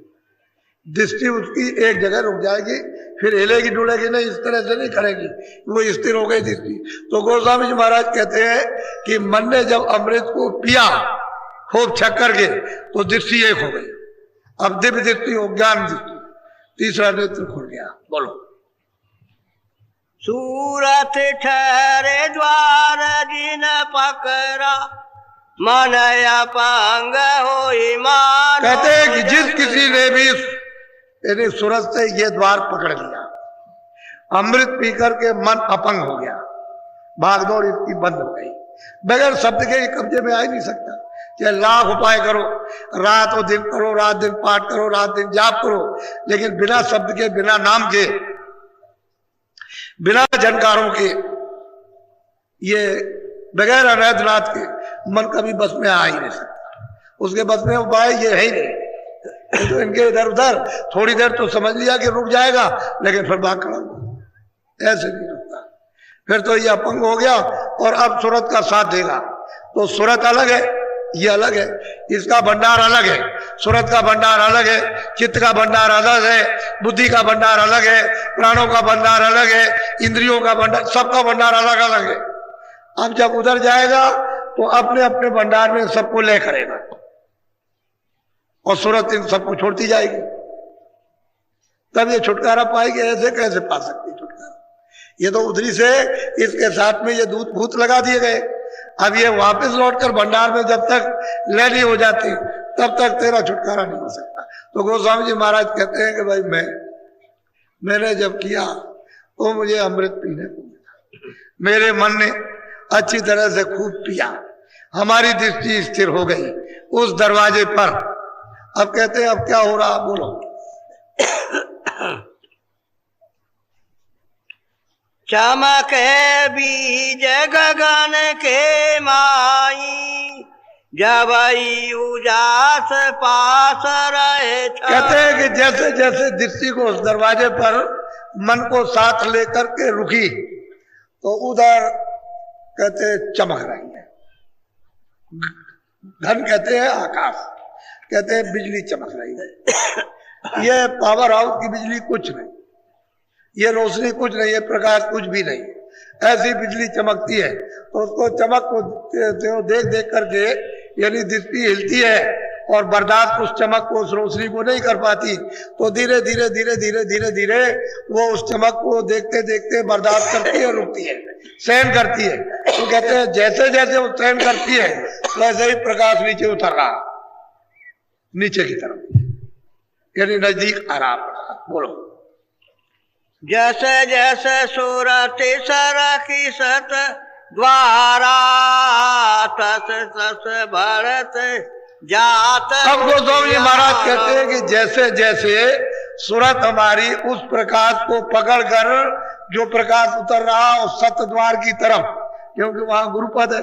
दृष्टि उसकी एक जगह रुक जाएगी, फिर हिलेगी डुलेगी नहीं, इस तरह से नहीं करेगी, वो स्थिर हो गई दृष्टि। तो गोस्वामी जी महाराज कहते हैं कि मन ने जब अमृत को पिया खूब छक करके तो दृष्टि एक हो गई। अब दिव्य दृष्टि हो, ज्ञान दृष्टि, तीसरा नेत्र खुल गया। बोलो। सूरत ठहरे द्वार जिन पकड़ा, मन अपंग हो ईमान। कहते हैं कि जिस किसी ने भी यानी सूरत से ये द्वार पकड़ लिया, अमृत पी करके मन अपंग हो गया, भागदौड़ इसकी बंद हो गई। बगैर शब्द के ये कब्जे में आ ही नहीं सकता। चाहे लाख उपाय करो, रात और दिन करो, रात दिन पाठ करो, रात दिन जाप करो, लेकिन बिना शब्द के, बिना नाम के, बिना झनकारों के, ये बगैर अनैधनाथ के मन कभी बस में आ ही नहीं सकता। उसके बस में उपाय ये है ही नहीं। तो इनके इधर उधर थोड़ी देर तो समझ लिया कि रुक जाएगा, लेकिन फिर भाग खड़ा हुआ, ऐसे नहीं रुकता। फिर तो ये अपंग हो गया और अब सूरत का साथ देगा। तो सूरत अलग है, ये अलग है, इसका भंडार अलग है, सूरत का भंडार अलग है, चित्त का भंडार अलग है, बुद्धि का भंडार अलग है, प्राणों का भंडार अलग है, इंद्रियों का भंडार, सबका भंडार अलग अलग है। अब जब उधर जाएगा तो अपने अपने भंडार में सबको ले करेगा और सूरत इन सबको छोड़ती जाएगी, तब ये छुटकारा पाएगी। ऐसे कैसे पा सकती छुटकारा? ये तो उधरी से इसके साथ में ये दूध भूत लगा दिए गए। अब ये वापस लौटकर भंडार में जब तक ले नहीं हो जाती तब तक तेरा छुटकारा नहीं हो सकता। तो गोस्वामी जी महाराज कहते हैं कि भाई मैंने जब किया तो मुझे अमृत पीने को मिला, मेरे मन ने अच्छी तरह से खूब पिया, हमारी दृष्टि स्थिर हो गई उस दरवाजे पर। अब कहते हैं अब क्या हो रहा, बोलो। चमक बीज गगन के माई, जब उजास पास रहे। कहते हैं कि जैसे जैसे दृष्टि को उस दरवाजे पर मन को साथ लेकर के रुकी तो उधर कहते चमक रही है। घन कहते हैं आकाश, कहते हैं बिजली चमक रही है। ये पावर हाउस की बिजली कुछ नहीं, ये रोशनी कुछ नहीं, ये प्रकाश कुछ भी नहीं, ऐसी बिजली चमकती है। तो उसको चमक को देख देख करके यानी दृष्टि हिलती है और बर्दाश्त उस चमक को, उस रोशनी को नहीं कर पाती। तो धीरे धीरे धीरे धीरे धीरे धीरे वो उस चमक को देखते देखते बर्दाश्त करती है, रुकती है, सहन करती है। तो कहते हैं जैसे जैसे वो सहन करती है वैसे ही प्रकाश नीचे उतर रहा, नीचे की तरफ, यानी नजदीक आ रहा। बोलो। जैसे जैसे सूरत सरखी सत द्वारा, तस तस भरत जात। अब गोस्वामी जी महाराज कहते हैं कि जैसे जैसे सूरत हमारी उस प्रकाश को पकड़कर जो प्रकाश उतर रहा उस सत द्वार की तरफ, क्योंकि वहां गुरुपद है,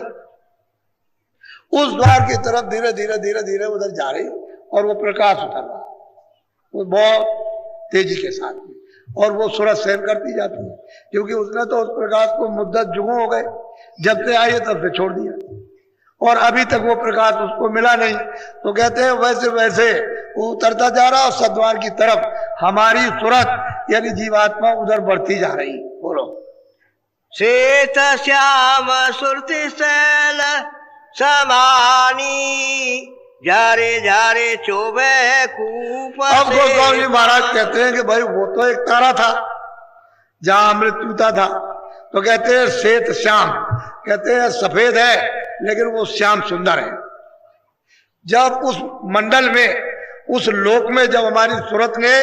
उस द्वार की तरफ धीरे धीरे धीरे धीरे उधर जा रही और वो प्रकाश उतर रहा, वो बहुत तेजी के साथ में, और वो सूरत सहन करती जाती है, क्योंकि उसने तो उस प्रकाश को मुद्दत जुगों हो गए, जब से आई तब से छोड़ दिया और अभी तक वो प्रकाश उसको मिला नहीं। तो कहते हैं वैसे वैसे वो उतरता जा रहा और सद्वार की तरफ हमारी सूरत यानी जीवात्मा उधर बढ़ती जा रही। बोलो। श्वेत श्याम सुरति शैल समानी, जारे जारे चोबे कूप। अब गोस्वामी महाराज कहते हैं कि भाई वो तो एक तारा था जहां अमृत पीता था, तो कहते हैं श्वेत श्याम, कहते हैं सफेद है लेकिन वो श्याम सुंदर है। जब उस मंडल में, उस लोक में जब हमारी सूरत ने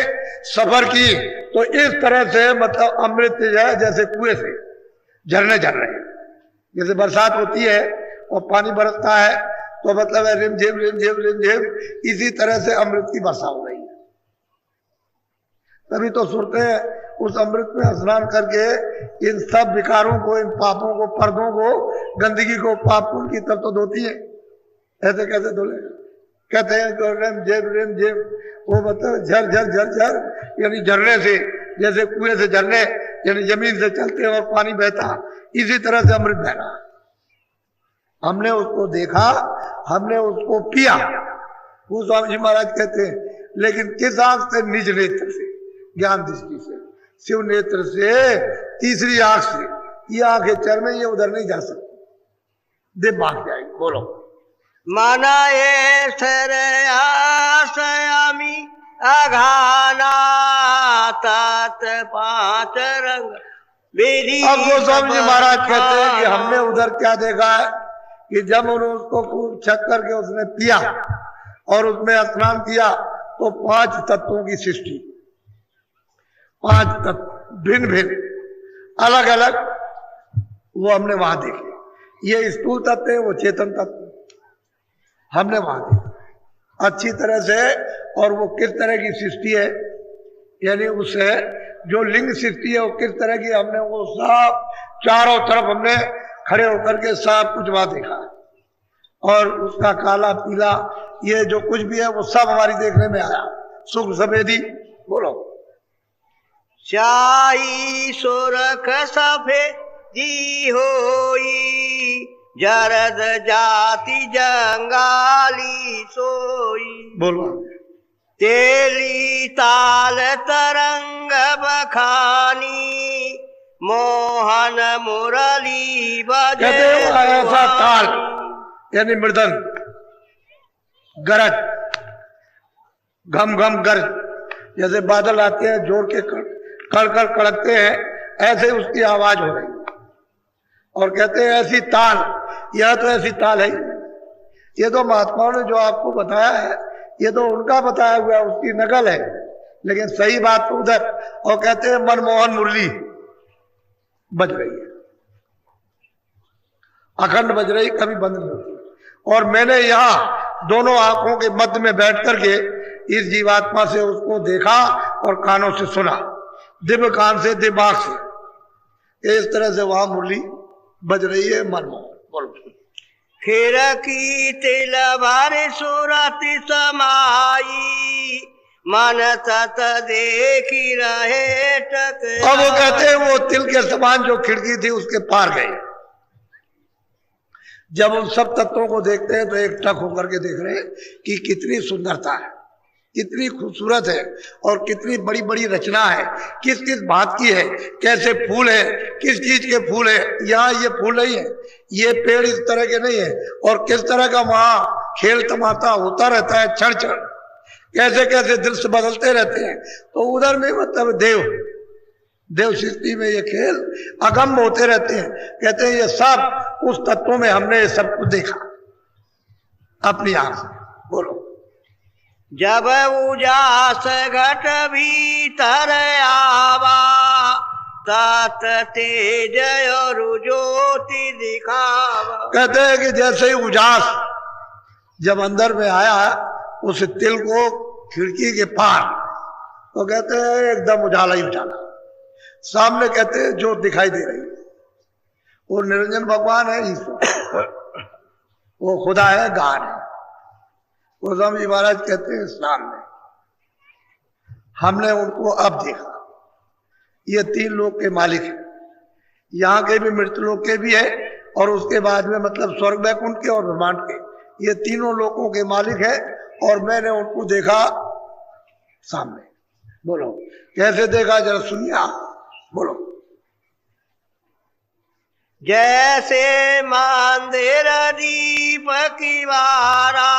सफर की तो इस तरह से मतलब अमृत है जैसे कुएं से झरने झर रहे हैं, जैसे बरसात होती है और पानी बरसता है तो मतलब है रिमझिम रिमझिम रिमझिम, इसी तरह से अमृत की वर्षा हो रही है। तभी तो सुरतें उस अमृत में स्नान करके इन सब विकारों को, इन पापों को, पर्दों को, गंदगी को, पाप की तब तो धोती है। ऐसे कैसे धो लेगा? कहते हैं रिम झिम, वो मतलब झर झर झर झर, यानी झरने से, जैसे कुएं से झरने यानी जमीन से चलते और पानी बहता, इसी तरह से अमृत बह रहा। हमने उसको देखा, हमने उसको पिया। वो स्वामी जी महाराज कहते हैं, लेकिन किस आंख से? निज नेत्र से, ज्ञान दृष्टि से, शिव नेत्र से, तीसरी आंख से। ये आंखें चर में, ये उधर नहीं जा सकती, देव भाग जाएगी। बोलो। माना ये सयामी अघाना तात पांच रंग। अब गोस्वामी जी महाराज कहते हैं कि हमने उधर क्या देखा है कि जब उन्होंने उसको खूब छक करके उसने पिया और उसमें स्नान किया तो 5 तत्वों की सृष्टि, 5 तत्व भिन्न भिन्न अलग अलग वो हमने वहां देखे। ये स्थूल तत्व है, वो चेतन तत्व हमने वहां देखा अच्छी तरह से। और वो किस तरह की सृष्टि है, यानी उससे जो लिंग सृष्टि है वो किस तरह की, हमने वो सब चारों तरफ हमने खड़े होकर के सब कुछ वहां देखा। और उसका काला पीला ये जो कुछ भी है वो सब हमारी देखने में आया। सुख सफेदी बोलो। शाही सुरख सफेदी होई, जरद जाति जंगाली सोई। बोलो। तेली ताल तरंग बखानी, मोहन मुरली बजे। ऐसा ताल यानी मृदंग, गरज, घम घम गरज, जैसे बादल आते हैं जोर के कड़ कड़ कड़कते हैं, ऐसे उसकी आवाज हो रही है। और कहते हैं ऐसी ताल, यह तो ऐसी ताल है। ये तो महात्माओं ने जो आपको बताया है ये तो उनका बताया हुआ उसकी नकल है, लेकिन सही बात तो उधर। और कहते हैं मनमोहन मुरली बज रही है, अखंड बज रही, कभी बंद नहीं होती। और मैंने यहाँ दोनों आंखों के मध्य में बैठ करके इस जीवात्मा से उसको देखा और कानों से सुना, दिव्य कान से, दिमाग से। इस तरह से वहां मुरली बज रही है मनमोहन। बोलो। फिर की तिल भर सूरत समाई, मन तत देखी रहे टक। अब वो कहते हैं वो तिल के समान जो खिड़की थी उसके पार गए। जब उन सब तत्वों को देखते हैं तो एक टक होकर के देख रहे हैं कि कितनी सुंदरता है, कितनी खूबसूरत है और कितनी बड़ी बड़ी रचना है, किस किस बात की है, कैसे फूल है, किस चीज के फूल है। यहाँ ये फूल नहीं है, ये पेड़ इस तरह के नहीं है, और किस तरह का वहां खेल तमाशा होता रहता है, क्षण क्षण कैसे कैसे दृश्य बदलते रहते हैं। तो उधर में मतलब देव सृष्टि में ये खेल अगम होते रहते हैं। कहते हैं ये सब उस तत्वों में हमने सब कुछ देखा अपनी आंख से। बोलो। जब उजास घट भीतर आवा, तात तेज और ज्योति दिखावा। कहते हैं कि जैसे ही उजास जब अंदर में आया उस तिल को खिड़की के पार, तो कहते हैं एकदम उजाला ही उजाला। सामने कहते हैं जो दिखाई दे रही है वो निरंजन भगवान है, ईश्वर, वो खुदा है, गान है। गोस्वामी जी महाराज कहते हैं सामने हमने उनको अब देखा। ये तीन लोक के मालिक हैं, यहाँ के भी, मृत्यु लोक के भी है, और उसके बाद में मतलब स्वर्ग वैकुंठ के और ब्रह्मांड के, ये तीनों लोकों के मालिक है। और मैंने उनको देखा सामने। बोलो कैसे देखा, जरा सुनिए आप। बोलो। जैसे मंदिर दीप की बारा,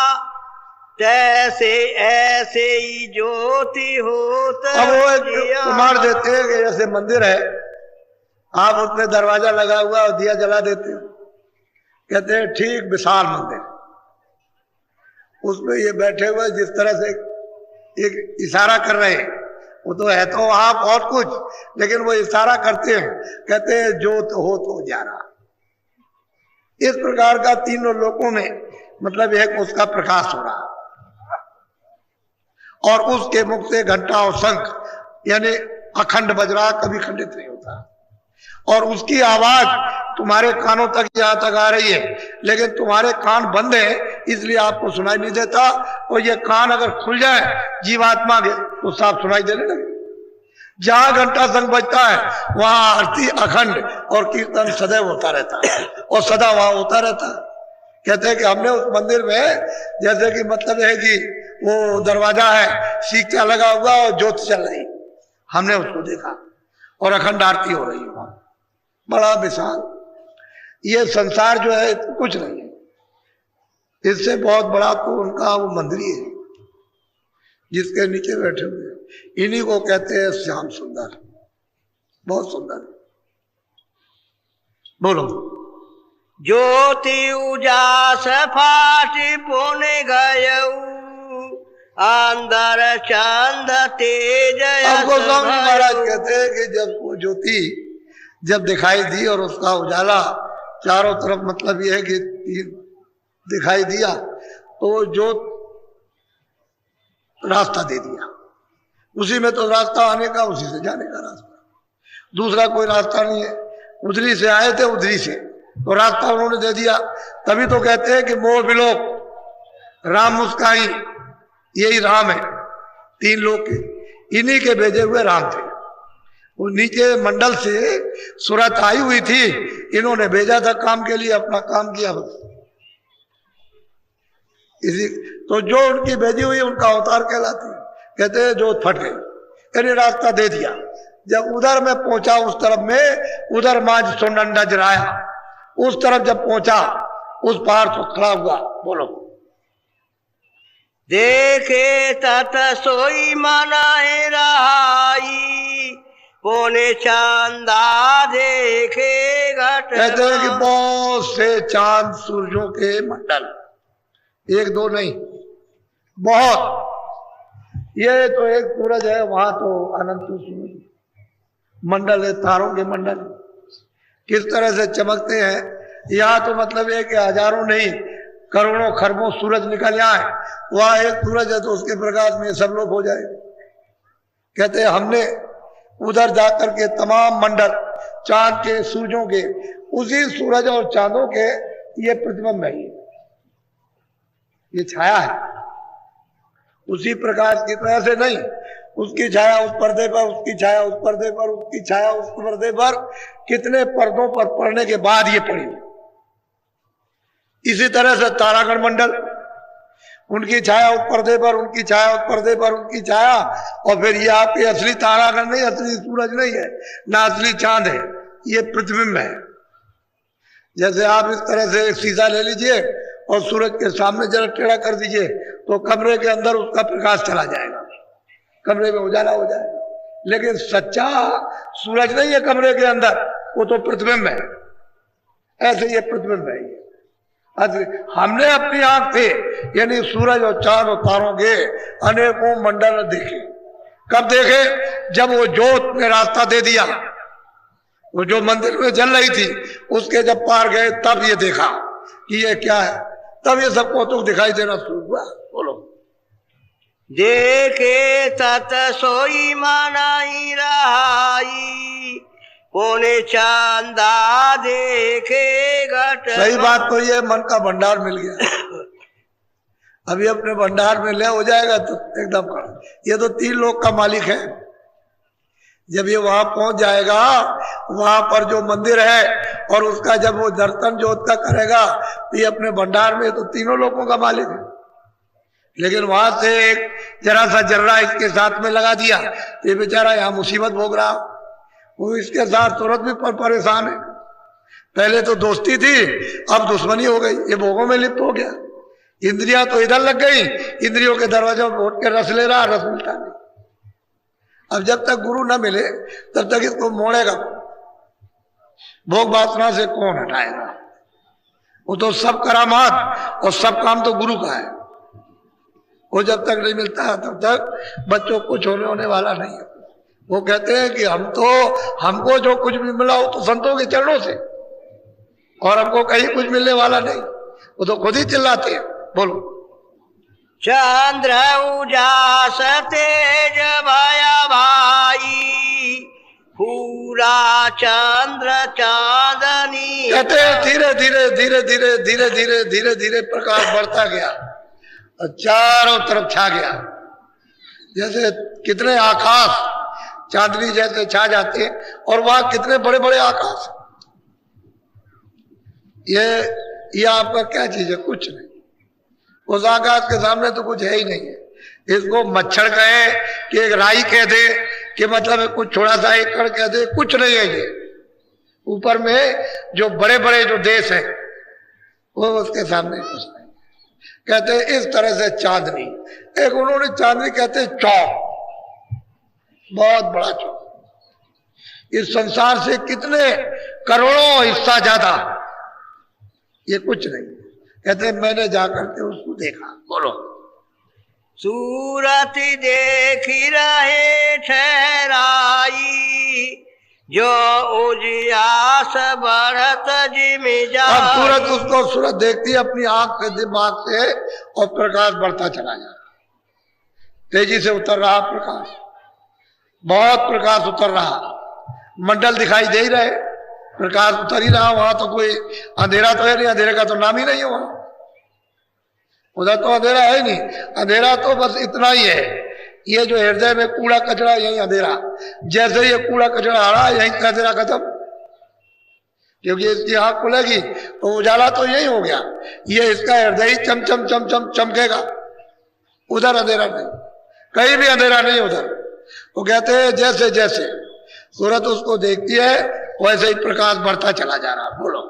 तैसे ऐसे ही ज्योति होत। अब वो एक प्रमाण देते हैं कि जैसे मंदिर है, आप उसमें दरवाजा लगा हुआ और दिया जला देते हो। कहते हैं ठीक विशाल मंदिर, उसमें ये बैठे हुए जिस तरह से एक इशारा कर रहे हैं, वो तो है तो आप और कुछ, लेकिन वो इशारा करते हैं। कहते हैं ज्योत हो तो जा रहा। इस प्रकार का तीनों लोकों में मतलब एक उसका प्रकाश हो रहा, और उसके मुख से घंटा और शंख यानी अखंड बज रहा, कभी खंडित नहीं होता। और उसकी आवाज तुम्हारे कानों तक यहाँ तक आ रही है, लेकिन तुम्हारे कान बंद है इसलिए आपको सुनाई नहीं देता। और ये कान अगर खुल जाए जीवात्मा के तो साफ सुनाई देने लगे। जहां घंटा शंख बजता है वहां आरती अखंड और कीर्तन सदैव होता रहता है, और सदा वहां होता रहता है। कहते हैं कि हमने उस मंदिर में, जैसे कि मतलब है कि वो दरवाजा है, सीखा लगा हुआ और ज्योत चल रही, हमने उसको देखा और अखंड आरती हो रही है वहां, बड़ा विशाल। ये संसार जो है कुछ नहीं है, इससे बहुत बड़ा तो उनका वो मंदिर ही है जिसके नीचे बैठे हुए हैं। इन्हीं को कहते हैं श्याम सुंदर, बहुत सुंदर। बोलो। ज्योति उजास फाटी पुण्य गयऊ, अंदर चंद तेज। अब गोस्वामी महाराज कहते हैं कि जब वो ज्योति जब दिखाई दी और उसका उजाला चारों तरफ, मतलब यह है कि दिखाई दिया, तो जो रास्ता दे दिया, उसी में तो रास्ता आने का, उसी से जाने का रास्ता, दूसरा कोई रास्ता नहीं है। उधरी से आए थे, उधरी से तो रास्ता उन्होंने दे दिया। तभी तो कहते हैं कि मोह विलोक राम मुस्काई, यही राम है, 3 लोग के, इन्हीं के भेजे हुए राम थे। वो नीचे मंडल से सूरत आई हुई थी, इन्होंने भेजा था काम के लिए, अपना काम किया बस। इसी तो जो उनकी भेजी हुई उनका अवतार कहलाती है। कहते हैं जो फट गई, यानी रास्ता दे दिया। जब उधर में पहुंचा, उस तरफ में, उधर माज सोनन नजराया, उस तरफ जब पहुंचा, उस पार तो खड़ा हुआ। बोलो। देखे तत सोई मनाए रहाई, पोने चांदा देखे घट। कहते हैं कि बहुत से चांद सूरजों के मंडल, 1 2 नहीं, बहुत। ये तो एक सूरज है, वहां तो अनंत सूरज मंडल है, तारों के मंडल किस तरह से चमकते हैं। यहाँ तो मतलब है कि हजारों नहीं, करोड़ों खरबों सूरज निकल जाए, वहां एक सूरज है तो उसके प्रकाश में सब लोग हो जाए। कहते हैं हमने उधर जाकर के तमाम मंडल, चांद के, सूरजों के, उसी सूरज और चांदों के ये प्रतिबिंब है, ये छाया है, उसी प्रकाश की तरह से नहीं। उसकी छाया उस पर्दे पर, उसकी छाया उस पर्दे पर, उसकी छाया उस पर्दे पर, कितने पर्दों पर पड़ने के बाद ये पड़ी। इसी तरह से तारागण मंडल, उनकी छाया उस पर्दे पर, उनकी छाया उस पर्दे पर, उनकी छाया, और फिर ये आपके असली तारागण नहीं, असली सूरज नहीं है, ना असली चांद है, ये प्रतिबिंब है। जैसे आप इस तरह से एक शीशा ले लीजिए और सूरज के सामने जरा टेढ़ा कर दीजिए, तो कमरे के अंदर उसका प्रकाश चला जाएगा, कमरे में उजाला हो जाएगा। लेकिन सच्चा सूरज नहीं है कमरे के अंदर, वो तो प्रतिबिंब है। ऐसे ये प्रतिबिंब है। हमने अपनी आंख से, यानी सूरज और चांद और तारों के अनेकों मंडल देखे। कब देखे? जब वो जोत ने रास्ता दे दिया, वो जो मंदिर में जल रही थी उसके जब पार गए, तब ये देखा कि ये क्या है। तब ये सबको तो दिखाई देना शुरू हुआ। बोलो। देखे तत सोई मनाई रहाई, पोने चांदा देखे घट। सही बात तो ये मन का भंडार मिल गया। अभी अपने भंडार में ले हो जाएगा तो एकदम खड़ा। ये तो 3 लोग का मालिक है। जब ये वहां पहुंच जाएगा, वहां पर जो मंदिर है, और उसका जब वो दर्शन जोत का करेगा, तो ये अपने भंडार में तो 3 लोगों का मालिक है। लेकिन वहां से एक जरा सा जर्रा इसके साथ में लगा दिया, तो ये बेचारा यहाँ मुसीबत भोग रहा। वो इसके साथ तुरंत भी परेशान है। पहले तो दोस्ती थी, अब दुश्मनी हो गई, ये भोगों में लिप्त हो गया। इंद्रियां तो इधर लग गई, इंद्रियों के दरवाजों पर उठ के रस ले रहा, रस मिलता नहीं। अब जब तक गुरु न मिले तब तक इसको मोड़ेगा, भोग वासना से कौन हटाएगा। वो तो सब करामात और सब काम तो गुरु का है। वो जब तक नहीं मिलता तब तक बच्चों को छोड़ने होने वाला नहीं है। वो कहते हैं कि हमको जो कुछ भी मिला हो तो संतों के चरणों से, और हमको कहीं कुछ मिलने वाला नहीं। वो तो खुद ही चिल्लाते हैं। बोलो। चंद्र उजास तेज भया भाई, पूरा चंद्र चांदनी। कहते हैं धीरे धीरे धीरे धीरे धीरे धीरे धीरे धीरे प्रकाश बढ़ता गया और चारों तरफ छा गया। जैसे कितने आकाश चांदनी जैसे छा जाते हैं, और वहां कितने बड़े बड़े आकाश। ये आपका क्या चीज है? कुछ नहीं। उस आकाश के सामने तो कुछ है ही नहीं है। इसको मच्छर कहे कि एक राई कह दे, कि मतलब कुछ थोड़ा सा एकड़ कह दे, कुछ नहीं है ये। ऊपर में जो बड़े बड़े जो देश हैं वो उसके सामने कुछ नहीं। कहते हैं इस तरह से चांदनी, एक उन्होंने चांदनी कहते हैं चौक, बहुत बड़ा चौक। इस संसार से कितने करोड़ों हिस्सा ज्यादा, ये कुछ नहीं। कहते हैं मैंने जाकर के उसको देखा। बोलो। सूरत देखी रहे ठहराई, जो उजियास बढ़त जिमि अब जाई। सूरज उसको सूरज देखती है अपनी आंख से दिमाग से और प्रकाश बढ़ता चला जा रहा, तेजी से उतर रहा प्रकाश, बहुत प्रकाश उतर रहा, मंडल दिखाई दे ही रहे, प्रकाश उतर ही रहा, वहां तो कोई अंधेरा तो है नहीं, अंधेरे का तो नाम ही नहीं है वहां, उधर तो अंधेरा है ही नहीं, अंधेरा तो बस इतना ही है, ये जो हृदय में कूड़ा कचरा यही अंधेरा, जैसे ये कूड़ा कचरा आ रहा है यही अंधेरा खत्म, क्योंकि इसकी आंख खुलेगी तो उजाला तो यही हो गया, ये इसका हृदय ही चम चम चम चम चमकेगा, उधर अंधेरा नहीं, कहीं भी अंधेरा नहीं उधर। वो कहते हैं जैसे जैसे सूरत उसको देखती है वैसे ही प्रकाश बढ़ता चला जा रहा। बोलो।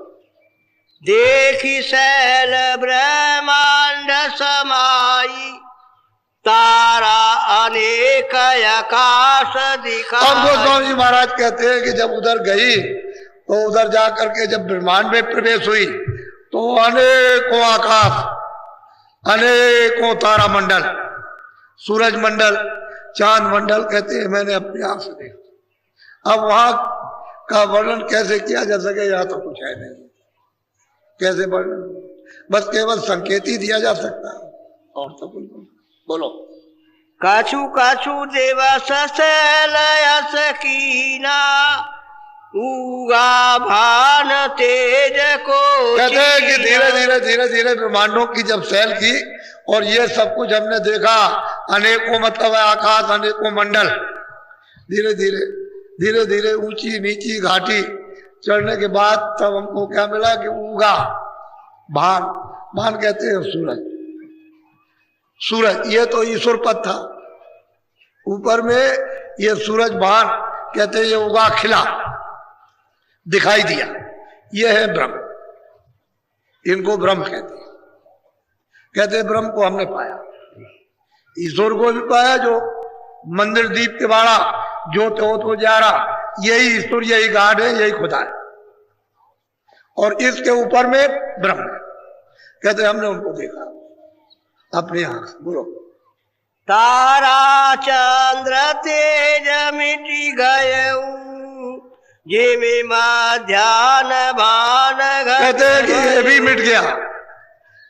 देखी शैल ब्रह्मांड समाई, तारा अनेक आकाश दिखाई। अब गोस्वामी जी महाराज कहते हैं कि जब उधर गई तो उधर जा करके जब ब्रह्मांड में प्रवेश हुई तो अनेकों आकाश, अनेकों तारा मंडल, सूरज मंडल, चांद मंडल, कहते हैं मैंने अपनी आंख से देखा। अब वहां का वर्णन कैसे किया जा सके, यहाँ तो कुछ है नहीं, कैसे वर्णन, बस केवल संकेत ही दिया जा सकता है और तो कुछ नहीं। बोलो। कछु कछु दिवस शैलयस कीना, उगा भान तेज को। कहते हैं कि धीरे धीरे धीरे धीरे ब्रह्मांडों की जब सैल की और ये सब कुछ हमने देखा, अनेकों मतलब है आकाश, अनेकों मंडल, धीरे धीरे धीरे धीरे ऊंची नीची घाटी चढ़ने के बाद तब हमको क्या मिला कि उगा भान, भान कहते हैं सूरज, सूरज ये तो ईश्वर पद था, ऊपर में ये सूरज भान कहते हैं, ये उगा खिला दिखाई दिया, ये है ब्रह्म, इनको ब्रह्म कहते हैं। कहते हैं ब्रह्म को हमने पाया, ईश्वर को भी पाया, जो मंदिर दीप के बाड़ा ज्योत हो जा रहा, यही ईश्वर, यही गाड है, यही खुदा है, और इसके ऊपर में ब्रह्म है। कहते हमने उनको देखा अपनी आंख से। बोलो। तारा चंद्र तेज मिटी गयऊ, जिमि ध्यान भान घट। कहते हैं कि ये भी मिट गया,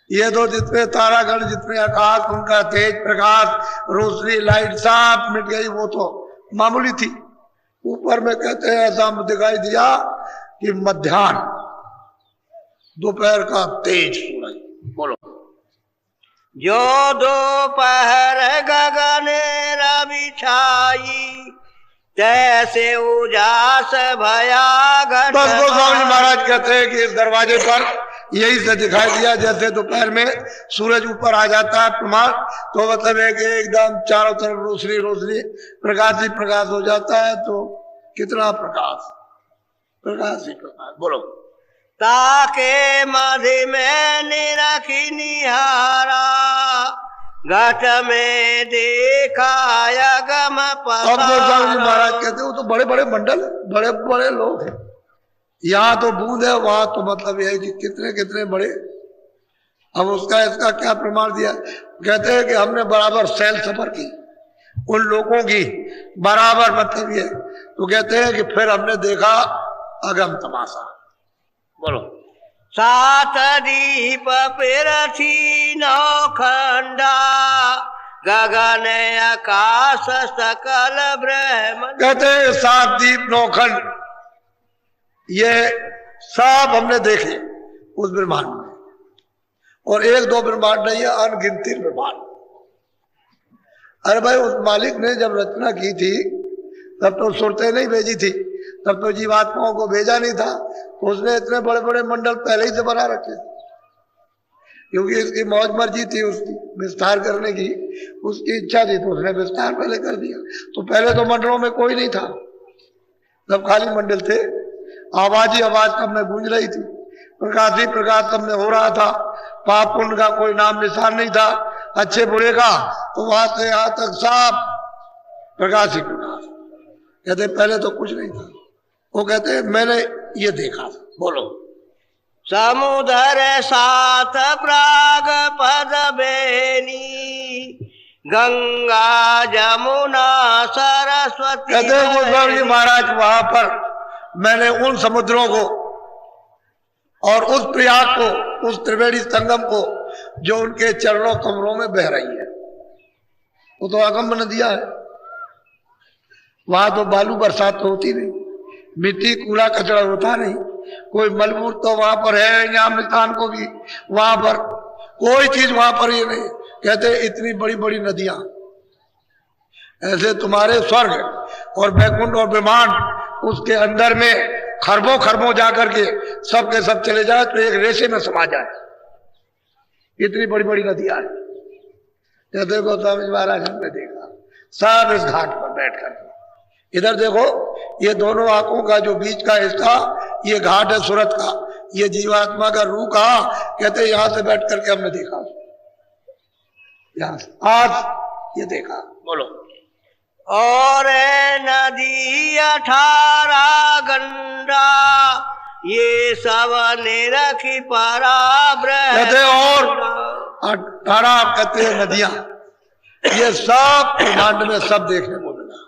ये तो जितने तारागण, जितने आकाश, उनका तेज प्रकाश, रोशनी, लाइट सब मिट गई, वो तो मामूली थी। ऊपर में कहते हैं ऐसा दिखाई दिया कि मध्याह्न, दोपहर का तेज सूरज। बोलो। जो दोपहर गगन रवि छाई, तैसे उजास भया घट। बस गोस्वामी महाराज कहते हैं कि इस दरवाजे पर यही से दिखाई दिया, जैसे दोपहर में सूरज ऊपर आ जाता है प्रमाण, तो मतलब है कि एकदम चारों तरफ रोशनी रोशनी, प्रकाश ही प्रकाश हो जाता है। तो कितना प्रकाश, प्रकाश ही प्रकाश। बोलो। ताके मधि में निरखी निहारा, घट में देखा गम पसारा। अब गोस्वामी महाराज कहते वो तो बड़े बड़े मंडल, बड़े बड़े लोग हैं, यहाँ तो बूंद है, वहां तो मतलब यह है कि कितने कितने बड़े। अब उसका इसका क्या प्रमाण दिया, कहते हैं कि हमने बराबर सैल सफर की उन लोगों की, बराबर मतलब ये, तो कहते हैं कि फिर हमने देखा अगम तमाशा। बोलो। सात दीप पिरथी नौखंडा, गगन आकाश सकल ब्रह्म। कहते हैं सात दीप नौखंड, ये सब हमने देखे उस ब्रह्मांड में, और एक दो ब्रह्मांड नहीं है, अनगिनती ब्रह्मांड। अरे भाई उस मालिक ने जब रचना की थी तब तो सुरतें नहीं भेजी थी, तब तो जीवात्माओं को भेजा नहीं था, तो उसने इतने बड़े बड़े मंडल पहले ही से बना रखे, क्योंकि इसकी मौज मर्जी थी उसकी विस्तार करने की, उसकी इच्छा थी, तो उसने विस्तार पहले कर दिया। तो पहले तो मंडलों में कोई नहीं था, तब खाली मंडल थे, आवाज ही आवाज सब में गूंज रही थी, प्रकाश ही प्रकाश सब में हो रहा था, पाप पुण्य का कोई नाम निशान नहीं था, अच्छे बुरे का, तो वहां से यहां तक सब प्रकाश ही प्रकाश। कहते पहले तो कुछ नहीं था, वो कहते मैंने ये देखा। बोलो। समुद्र सात प्राग पद बेनी, गंगा जमुना सरस्वती। कहते गोस्वामी महाराज वहां पर मैंने उन समुद्रों को और उस प्रयाग को, उस त्रिवेणी संगम को जो उनके चरणों कमरों में बह रही है, वो तो अगम नदियां है। वहां तो बालू बरसात तो होती नहीं, मिट्टी कूड़ा कचरा होता नहीं, कोई मलबूर तो वहां पर है, यहाँ मिल्तान को भी वहां पर कोई चीज वहां पर ये नहीं। कहते इतनी बड़ी बड़ी नदियां, ऐसे तुम्हारे स्वर्ग और बैकुंठ और ब्रह्मांड उसके अंदर में खरबों खरबों जाकर के सब के सब चले जाए तो एक रेशे में समा जाए, इतनी बड़ी बड़ी नदियां हैं। कहते गोस्वामी महाराज हमने देखा सब इस घाट पर बैठ कर। इधर देखो, ये दोनों आंखों का जो बीच का हिस्सा, ये घाट है सूरत का, ये जीवात्मा का रूह कहा। कहते यहां से बैठ करके हमने देखा, यहां से आज ये देखा। बोलो। और नदी 18 गंगा, ये सब ने रखी पराब्रह्म। कहते और 18 कहते हैं नदियां, ये सब ब्रह्मांड में सब देखने को मिला।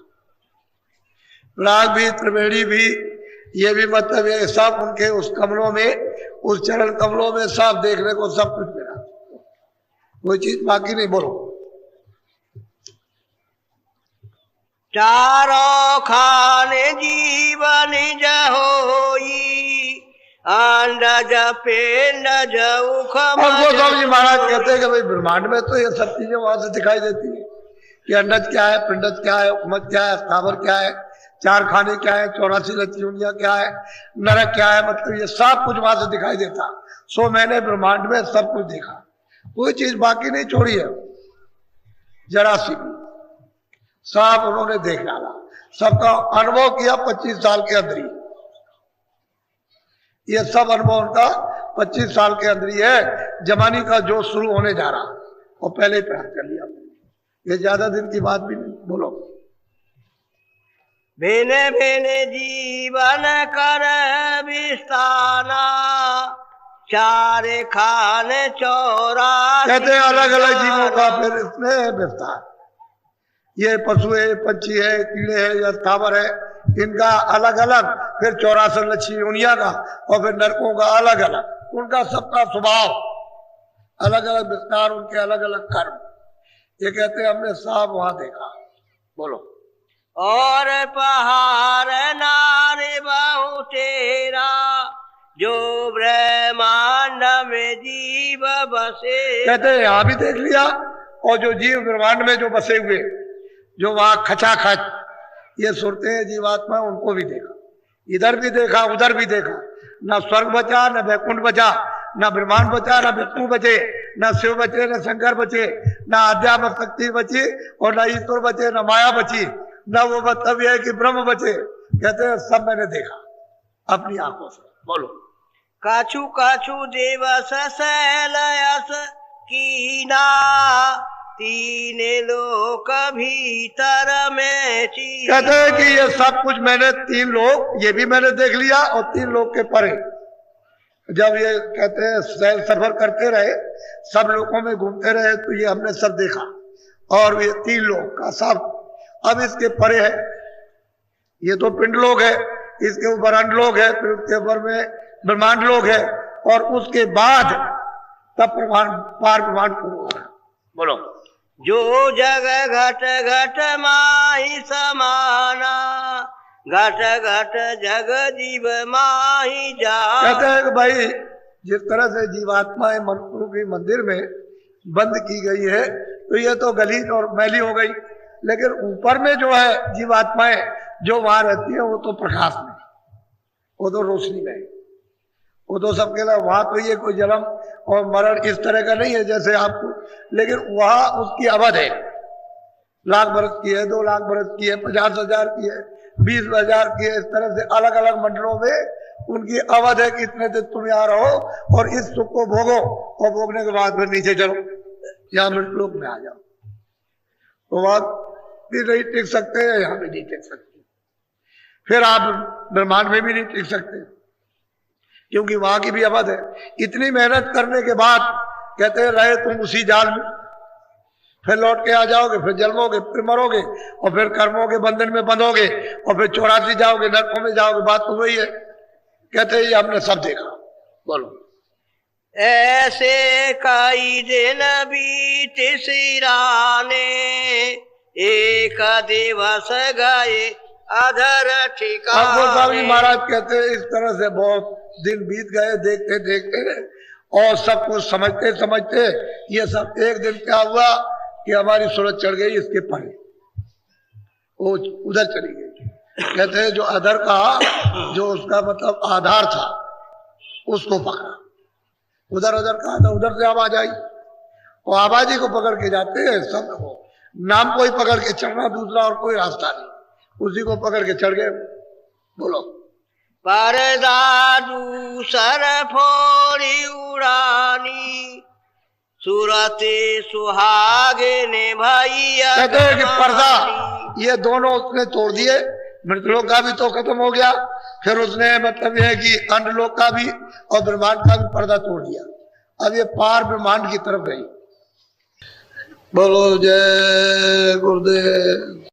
राग भी, त्रिवेणी भी, ये भी मतलब ये सब उनके उस कमलों में, उस चरण कमलों में सब देखने को सब कुछ मिला, कोई चीज बाकी नहीं। बोलो। चारों खाने जीवन जहोई, अंडज पिंडज उख। और गोस्वामी जी महाराज कहते हैं कि भाई ब्रह्मांड में तो ये सब चीजें वहां से दिखाई देती है कि अंडज क्या है, पिंडज क्या है, उखमत क्या है, स्थावर क्या है, चार खाने क्या है, 84 लक्ष्मियां क्या है, नरक क्या है, मतलब ये सब कुछ वहां से दिखाई देता। सो मैंने ब्रह्मांड में सब कुछ देखा, कोई चीज बाकी नहीं छोड़ी है, जरा सी भी सब उन्होंने देख डाला, सबका अनुभव किया 25 साल के अंदर ही। ये सब अनुभव उनका 25 साल के अंदर ही है। जमानी का जो शुरू होने जा रहा वो पहले ही प्राप्त कर लिया, ये ज्यादा दिन की बात भी नहीं। बोलो। भेने भेने जीवन कर विस्ताना, चारे खाने 84। कहते हैं अलग अलग जीवों का फिर इसमें विस्तार, ये पशु है, पक्षी है, कीड़े है या स्थावर है, इनका अलग अलग, फिर 84 लक्ष्मी योनिया का, और फिर नरकों का अलग अलग, उनका सबका स्वभाव अलग अलग विस्तार, उनके अलग अलग कर्म। ये कहते हैं हमने सब वहां देखा। बोलो। और पहाड़ नारे बहु तेरा, जो ब्रह्मांड में जीव बसे। कहते हैं यहां भी देख लिया, और जो जीव ब्रह्मांड में जो बसे हुए, जो वहां खचाखच ये सुरते हैं जीवात्मा, उनको भी देखा, इधर भी देखा उधर भी देखा। न स्वर्ग बचा, न बैकुंठ बचा, न ब्रह्मांड बचा, न विष्णु बचे, न शिव बचे, न शंकर बचे, न अध्यात्म शक्ति बची, और न ईश्वर बचे, न माया बची, न वो मतलब है कि ब्रह्म बचे। कहते हैं सब मैंने देखा अपनी आंखों से। बोलो। काछु काछु देवस शैलयस कीना, तीने लोक भीतर में ची। कहते हैं कि ये सब कुछ मैंने 3 लोग, ये भी मैंने देख लिया, और 3 लोग के परे जब ये कहते हैं सैर सफर करते रहे, सब लोगों में घूमते रहे, तो ये हमने सब देखा। और ये 3 लोग का सब अब इसके परे है, ये तो पिंड लोग है, इसके ऊपर अंड लोग है, फिर उसके ऊपर में ब्रह्मांड लोग है, और उसके बाद तब पार ब्रह्मांड शुरू हो रहा। बोलो। जो जग घट घट माही समाना, घट घट जग जीव माही जा। कहते हैं कि भाई जिस तरह से जीवात्माएं मनुष्य के मंदिर में बंद की गई है, तो ये तो गलीच और मैली हो गई, लेकिन ऊपर में जो है जीवात्माएं जो वहां रहती है, वो तो प्रकाश में, वो तो रोशनी में, वो तो सबके लिए वहां तो ये कोई जन्म और मरण इस तरह का नहीं है जैसे आपको, लेकिन वहां उसकी अवध है, 1 लाख बरस की है, 2 लाख बरस की है, 50,000 की है, 20,000 की है, इस तरह से अलग अलग मंडलों में उनकी अवध है कि इतने दिन तुम यहाँ रहो और इस सुख को भोगो, और भोगने के बाद फिर नीचे चलो, यहाँ मृतलोक में आ जाओ। तो वहां भी नहीं टिक सकते, यहाँ भी नहीं टिक सकते, फिर आप ब्रह्मांड में भी नहीं टिक सकते, क्योंकि वहां की भी अवध है। इतनी मेहनत करने के बाद कहते हैं रहे तुम उसी जाल में, फिर लौट के आ जाओगे, फिर जन्मोगे, फिर मरोगे, और फिर कर्मों के बंधन में बंधोगे, और फिर 84 जाओगे, नरकों में जाओगे। बात तो वही है। कहते हैं ये हमने सब देखा। बोलो। ऐसे कई दिन बीत सिराने, एक दिवस गए अधर गोस्वामी ठिकाने। महाराज कहते हैं इस तरह से बहुत दिन बीत गए देखते देखते, और सब कुछ समझते समझते ये सब एक दिन क्या हुआ कि हमारी सूरज चढ़ गई इसके परे, वो उधर चली गई। कहते हैं जो अधर का जो उसका मतलब आधार था उसको पकड़ा, उधर उधर कहा था, उधर से आवाज आई, और आवाजी को पकड़ के जाते हैं सब। नाम को ही पकड़ के चढ़ना, दूसरा और कोई रास्ता नहीं, उसी को पकड़ के चढ़ गए। बोलो। पर्दा दूसर फोड़ी उड़ानी, सूरते सुहागे ने भैया। कहते हैं कि पर्दा ये दोनों उसने तोड़ दिए, मृतलोक का भी तो खत्म हो गया, फिर उसने मतलब यह है कि अंडलोक का भी और ब्रह्मांड का भी पर्दा तोड़ दिया। अब ये पार ब्रह्मांड की तरफ गई। बोलो जय गुरुदेव।